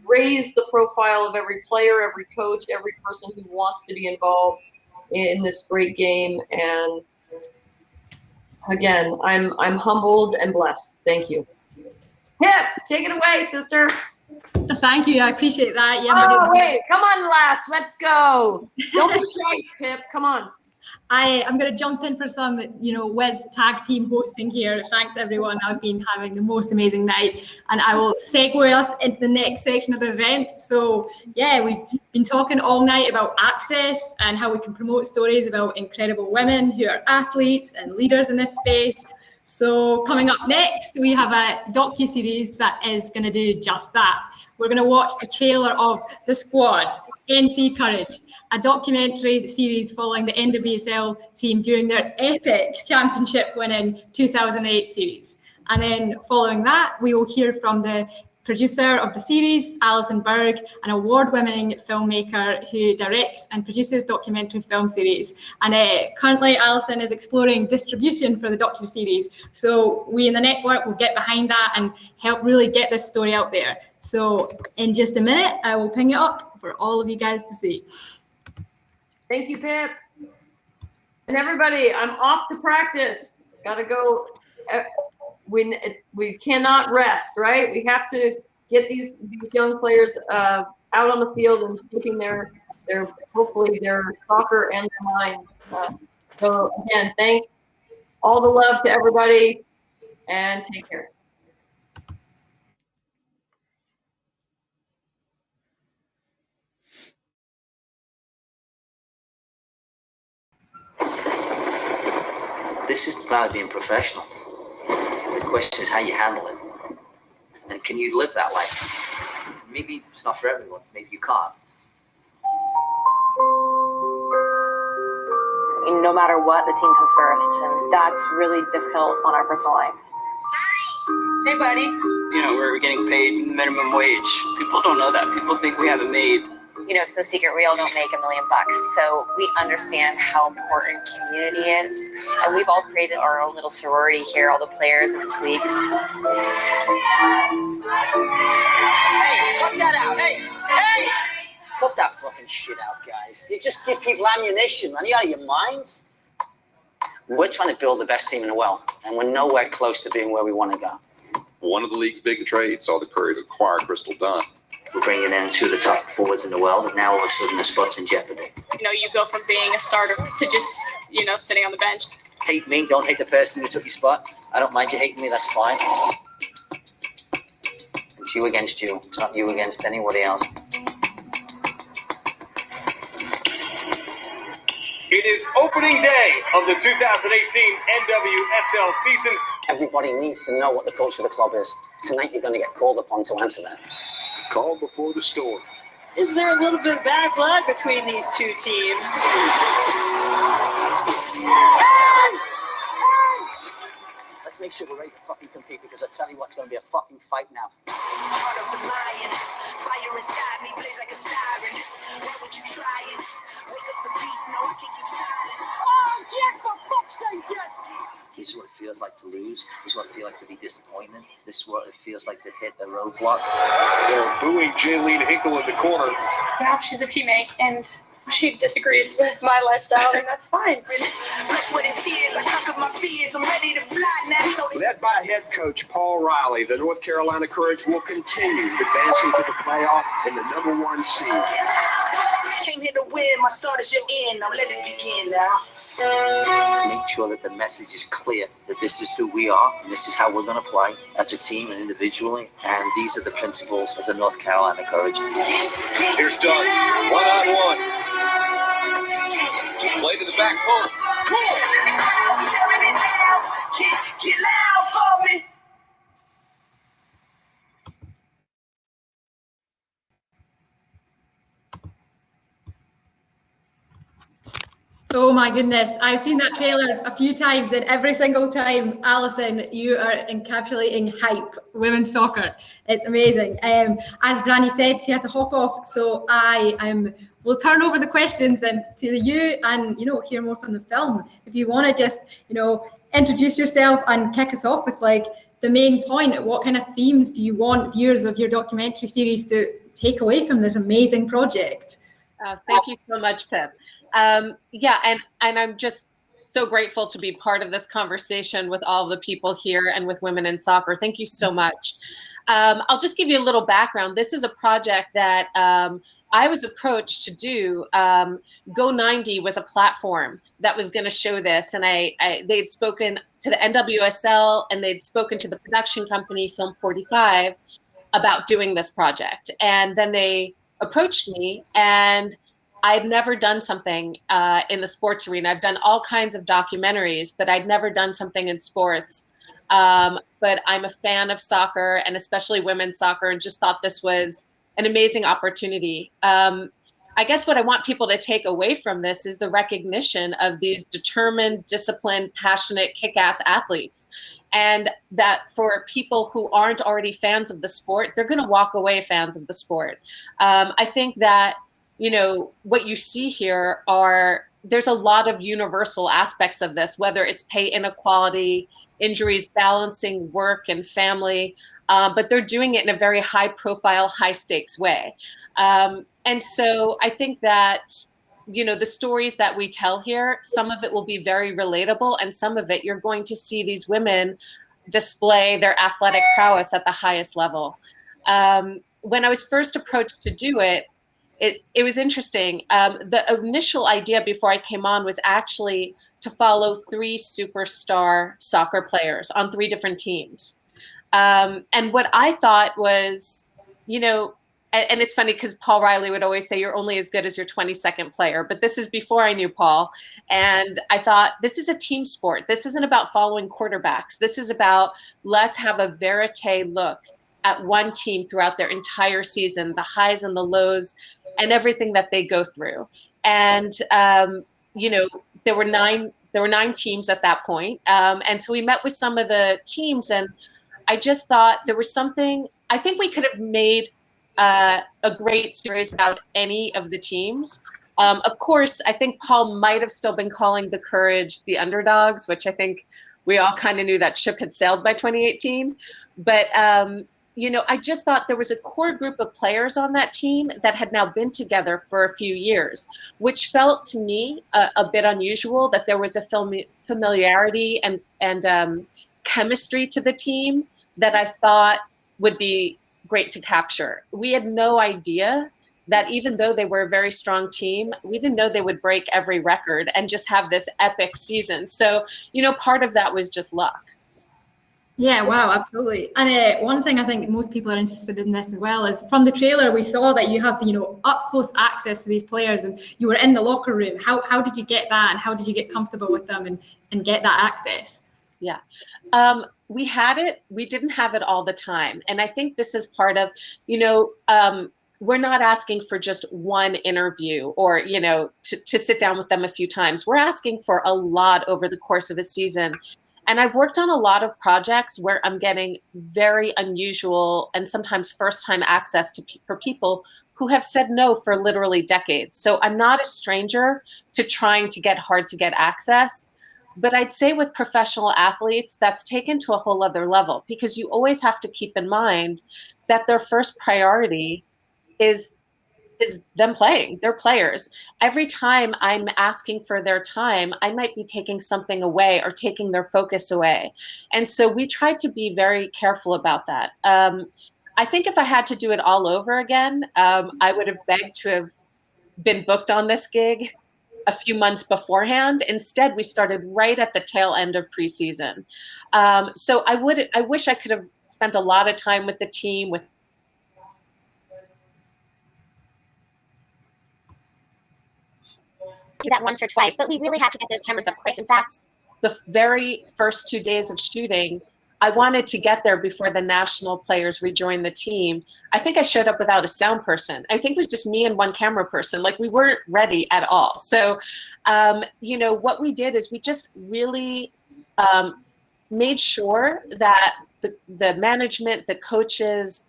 raise the profile of every player, every coach, every person who wants to be involved in this great game. And again, I'm humbled and blessed. Thank you. Pip, take it away, sister. Thank you. I appreciate that. Yeah. Oh, wait. Come on, lass. Let's go. Don't be shy, Pip. Come on. I'm going to jump in for some, Wes tag team hosting here. Thanks, everyone. I've been having the most amazing night, and I will segue us into the next section of the event. So, yeah, we've been talking all night about access and how we can promote stories about incredible women who are athletes and leaders in this space. So coming up next, we have a docu-series that is going to do just that. We're going to watch the trailer of The Squad, NC Courage, a documentary series following the NWSL team during their epic championship-winning 2008 series. And then following that, we will hear from the producer of the series, Alison Berg, an award-winning filmmaker who directs and produces documentary film series. And currently, Alison is exploring distribution for the docu-series. So we in the network will get behind that and help really get this story out there. So in just a minute, I will ping it up for all of you guys to see. Thank you, Pip. And everybody, I'm off to practice. Got to go. We cannot rest, right? We have to get these young players out on the field and keeping their hopefully their soccer and their minds. So again, thanks. All the love to everybody, and take care. This isn't about being professional. The question is how you handle it. And can you live that life? Maybe it's not for everyone. Maybe you can't. No matter what, the team comes first. And that's really difficult on our personal life. Hey, buddy. We're getting paid minimum wage. People don't know that. People think we have it made. It's no secret we all don't make $1 million. So we understand how important community is. And we've all created our own little sorority here, all the players in this league. Hey, cut that out. Hey! Cut that fucking shit out, guys. You just give people ammunition, man. You out of your minds? We're trying to build the best team in the world, and we're nowhere close to being where we want to go. One of the league's big trades saw the Curry to acquire Crystal Dunn. We're bringing in 2 of the top forwards in the world, and now all of a sudden the spot's in jeopardy. You go from being a starter to just, sitting on the bench. Hate me, don't hate the person who took your spot. I don't mind you hating me, that's fine. It's you against you. It's not you against anybody else. It is opening day of the 2018 NWSL season. Everybody needs to know what the culture of the club is. Tonight you're going to get called upon to answer that. Call before the storm. Is there a little bit of bad blood between these two teams? Let's make sure we're ready to fucking compete, because I tell you what, it's going to be a fucking fight now. Heart of the lion, fire inside me blaze like a siren. Why would you try it? Wake up the beast, no, I can't keep silent. Oh, Jack, for fuck's sake, Jack! This is what it feels like to lose. This is what it feels like to be disappointed. This is what it feels like to hit a roadblock. They're booing Jaylene Hinkle in the corner. Now she's a teammate, and she disagrees with my lifestyle, and that's fine. Blessed with tears, I conquered my fears. I'm ready to fly now. Led by head coach Paul Riley, the North Carolina Courage will continue advancing to the playoff in the #1 seed. Came here to win, my start is your end. Now let it begin now. Make sure that the message is clear that this is who we are and this is how we're going to play as a team and individually. And these are the principles of the North Carolina Courage. Here's Doug, one-on-one. Play to the back post. Get loud for me. Oh my goodness, I've seen that trailer a few times, and every single time, Alison, you are encapsulating hype, women's soccer. It's amazing. As Brandi said, she had to hop off, so I will turn over the questions and to you, and hear more from the film. If you want to just introduce yourself and kick us off with like the main point, what kind of themes do you want viewers of your documentary series to take away from this amazing project? Thank you so much, Pip. And I'm just so grateful to be part of this conversation with all the people here and with Women in Soccer. Thank you so much. I'll just give you a little background. This is a project that I was approached to do. Go 90 was a platform that was going to show this, and they'd spoken to the NWSL and they'd spoken to the production company Film 45 about doing this project, and then they approached me, and I'd never done something in the sports arena. I've done all kinds of documentaries, but I'd never done something in sports. But I'm a fan of soccer, and especially women's soccer, and just thought this was an amazing opportunity. I guess what I want people to take away from this is the recognition of these determined, disciplined, passionate, kick-ass athletes. And that for people who aren't already fans of the sport, they're going to walk away fans of the sport. I think that, what you see here there's a lot of universal aspects of this, whether it's pay inequality, injuries, balancing work and family, but they're doing it in a very high profile, high stakes way. And so I think that, the stories that we tell here, some of it will be very relatable, and some of it you're going to see these women display their athletic prowess at the highest level. When I was first approached to do it, it was interesting. The initial idea before I came on was actually to follow 3 superstar soccer players on 3 different teams. And what I thought was, and it's funny because Paul Riley would always say you're only as good as your 22nd player, but this is before I knew Paul. And I thought, this is a team sport. This isn't about following quarterbacks. This is about, let's have a verite look at one team throughout their entire season, the highs and the lows and everything that they go through. And, there were 9 teams at that point. And so we met with some of the teams, and I just thought there was something, I think we could have made a great series about any of the teams. Of course, I think Paul might have still been calling the Courage the underdogs, which I think we all kind of knew that ship had sailed by 2018. But, I just thought there was a core group of players on that team that had now been together for a few years, which felt to me a bit unusual, that there was a familiarity and chemistry to the team that I thought would be great to capture. We had no idea that even though they were a very strong team, we didn't know they would break every record and just have this epic season. So, part of that was just luck. Yeah, wow, absolutely. And one thing I think most people are interested in this as well is from the trailer, we saw that you have, up close access to these players and you were in the locker room. How did you get that and how did you get comfortable with them and get that access? Yeah. We had it. We didn't have it all the time. And I think this is part of, we're not asking for just one interview or, to sit down with them a few times. We're asking for a lot over the course of a season. And I've worked on a lot of projects where I'm getting very unusual and sometimes first-time access for people who have said no for literally decades. So I'm not a stranger to trying to get hard to get access. But I'd say with professional athletes, that's taken to a whole other level because you always have to keep in mind that their first priority is them playing. They're players. Every time I'm asking for their time, I might be taking something away or taking their focus away. And so we tried to be very careful about that. I think if I had to do it all over again, I would have begged to have been booked on this gig a few months beforehand. Instead, we started right at the tail end of preseason. So I wish I could have spent a lot of time with the team, with do that once or twice, but we really had to get those cameras up quick. In fact, the very first 2 days of shooting, I wanted to get there before the national players rejoined the team. I think I showed up without a sound person. I think it was just me and one camera person. Like we weren't ready at all. So, what we did is we just really made sure that the management, the coaches,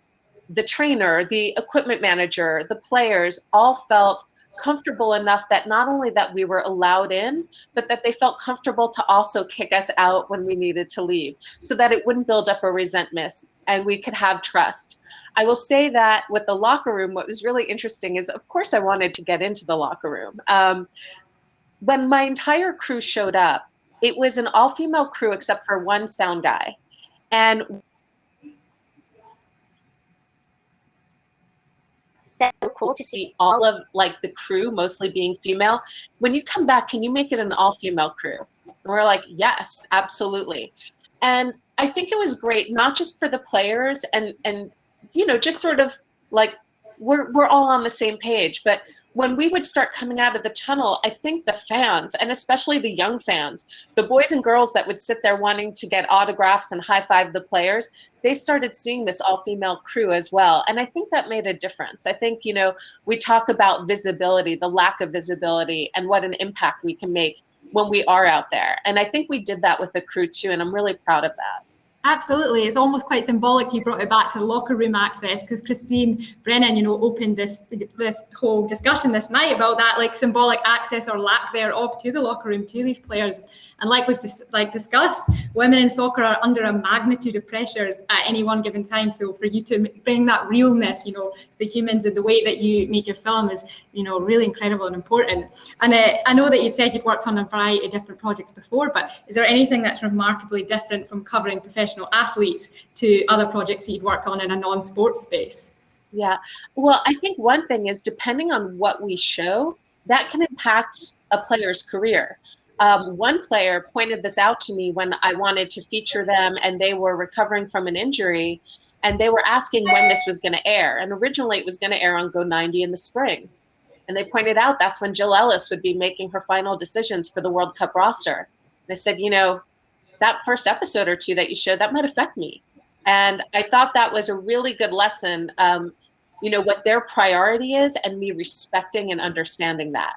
the trainer, the equipment manager, the players all felt comfortable enough that not only that we were allowed in, but that they felt comfortable to also kick us out when we needed to leave so that it wouldn't build up a resentment and we could have trust. I will say that with the locker room, what was really interesting is, of course, I wanted to get into the locker room. When my entire crew showed up, it was an all-female crew except for one sound guy. And so cool to see all of the crew mostly being female. When you come back, can you make it an all-female crew? And we're like, yes, absolutely. And I think it was great, not just for the players and just sort of like we're all on the same page. But when we would start coming out of the tunnel, I think the fans, and especially the young fans, the boys and girls that would sit there wanting to get autographs and high-five the players, they started seeing this all-female crew as well. And I think that made a difference. I think, we talk about visibility, the lack of visibility, and what an impact we can make when we are out there. And I think we did that with the crew too, and I'm really proud of that. Absolutely. It's almost quite symbolic you brought it back to the locker room access because Christine Brennan, opened this whole discussion this night about that symbolic access or lack thereof to the locker room, to these players. And like we've discussed, women in soccer are under a magnitude of pressures at any one given time. So for you to bring that realness, the humans and the way that you make your film is, really incredible and important. And I know that you said you'd worked on a variety of different projects before, but is there anything that's remarkably different from covering professional athletes to other projects that you'd worked on in a non-sports space? Yeah, well, I think one thing is depending on what we show, that can impact a player's career. One player pointed this out to me when I wanted to feature them and they were recovering from an injury and they were asking when this was going to air. And originally it was going to air on Go 90 in the spring. And they pointed out that's when Jill Ellis would be making her final decisions for the World Cup roster. And I said, that first episode or two that you showed, that might affect me. And I thought that was a really good lesson, what their priority is and me respecting and understanding that.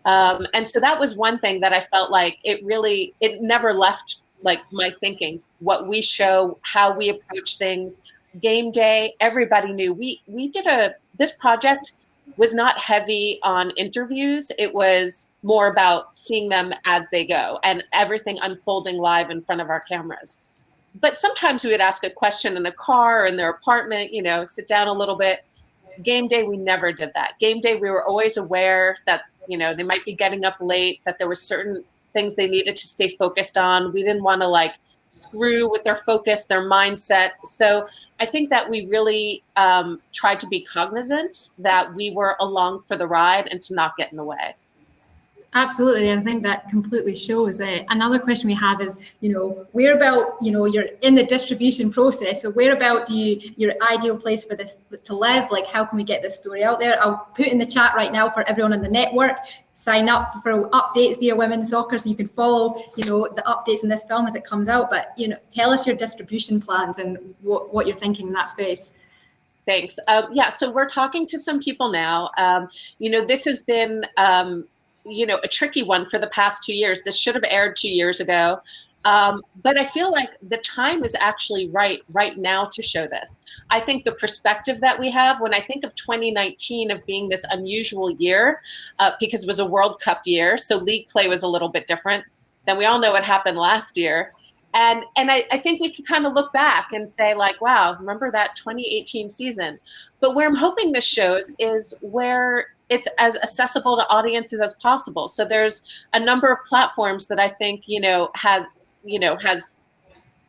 And so that was one thing that I felt like it never left my thinking, what we show, how we approach things. Game day, everybody knew we did this project was not heavy on interviews. It was more about seeing them as they go and everything unfolding live in front of our cameras. But sometimes we would ask a question in a car or in their apartment, sit down a little bit. Game day, we never did that. Game day, we were always aware that, they might be getting up late, that there were certain things they needed to stay focused on. We didn't want to screw with their focus, their mindset. So I think that we really tried to be cognizant that we were along for the ride and to not get in the way. Absolutely. I think that completely shows. Another question we have is, where about, you're in the distribution process. So where about do your ideal place for this to live? Like, how can we get this story out there? I'll put in the chat right now for everyone in the network. Sign up for updates via Women's Soccer so you can follow, the updates in this film as it comes out. But, tell us your distribution plans and what you're thinking in that space. Thanks. So we're talking to some people now. This has been, a tricky one for the past 2 years. This should have aired 2 years ago. But I feel like the time is actually right now to show this. I think the perspective that we have, when I think of 2019 of being this unusual year, because it was a World Cup year, so league play was a little bit different. Then we all know what happened last year. And I think we can kind of look back and say, like, wow, remember that 2018 season? But where I'm hoping this shows is where it's as accessible to audiences as possible. So there's a number of platforms that I think, has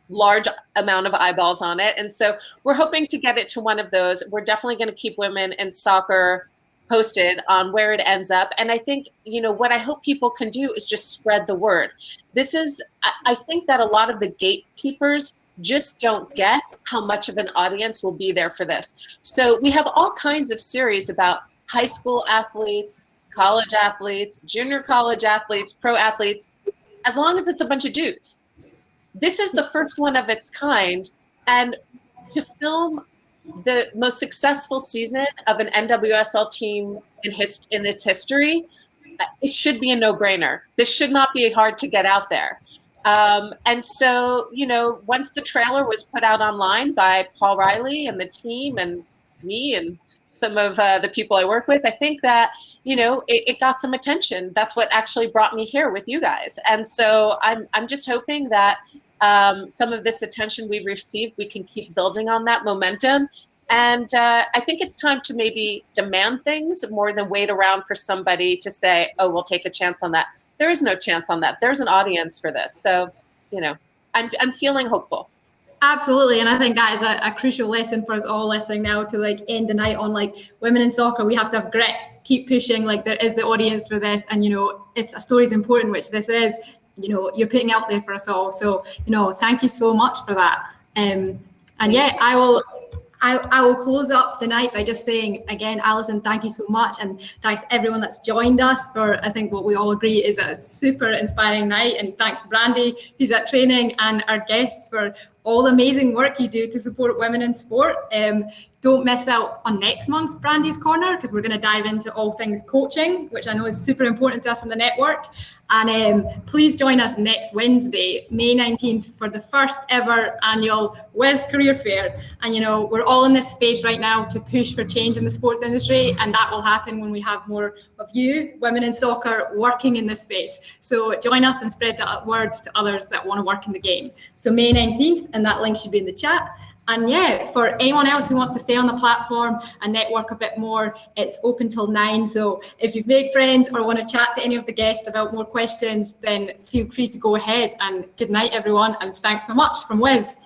large amount of eyeballs on it. And so we're hoping to get it to one of those. We're definitely going to keep Women in Soccer posted on where it ends up. And I think, what I hope people can do is just spread the word. I think that a lot of the gatekeepers just don't get how much of an audience will be there for this. So we have all kinds of series about high school athletes, college athletes, junior college athletes, pro athletes, as long as it's a bunch of dudes. This is the first one of its kind. And to film the most successful season of an NWSL team in its history, it should be a no-brainer. This should not be hard to get out there. And so, once the trailer was put out online by Paul Riley and the team and me and some of the people I work with, I think that, it got some attention. That's what actually brought me here with you guys. And so I'm just hoping that some of this attention we've received, we can keep building on that momentum. And I think it's time to maybe demand things more than wait around for somebody to say, oh, we'll take a chance on that. There is no chance on that. There's an audience for this. So, I'm feeling hopeful. Absolutely. And I think that is a crucial lesson for us all listening now to end the night on Women in Soccer. We have to have grit, keep pushing, there is the audience for this. And, if a story is important, which this is, you're putting out there for us all. So, thank you so much for that. And yeah, I will close up the night by just saying, again, Alison, thank you so much. And thanks everyone that's joined us for, I think what we all agree is a super inspiring night. And thanks to Brandi, who's at training, and our guests for all the amazing work you do to support women in sport. Don't miss out on next month's Brandi's Corner, because we're going to dive into all things coaching, which I know is super important to us in the network. And please join us next Wednesday, May 19th, for the first ever annual WES Career Fair. And, we're all in this space right now to push for change in the sports industry. And that will happen when we have more of you, women in soccer, working in this space. So join us and spread the word to others that want to work in the game. So May 19th, and that link should be in the chat. And yeah, for anyone else who wants to stay on the platform and network a bit more, it's open till 9. So if you've made friends or want to chat to any of the guests about more questions, then feel free to go ahead. And good night, everyone. And thanks so much from Wiz.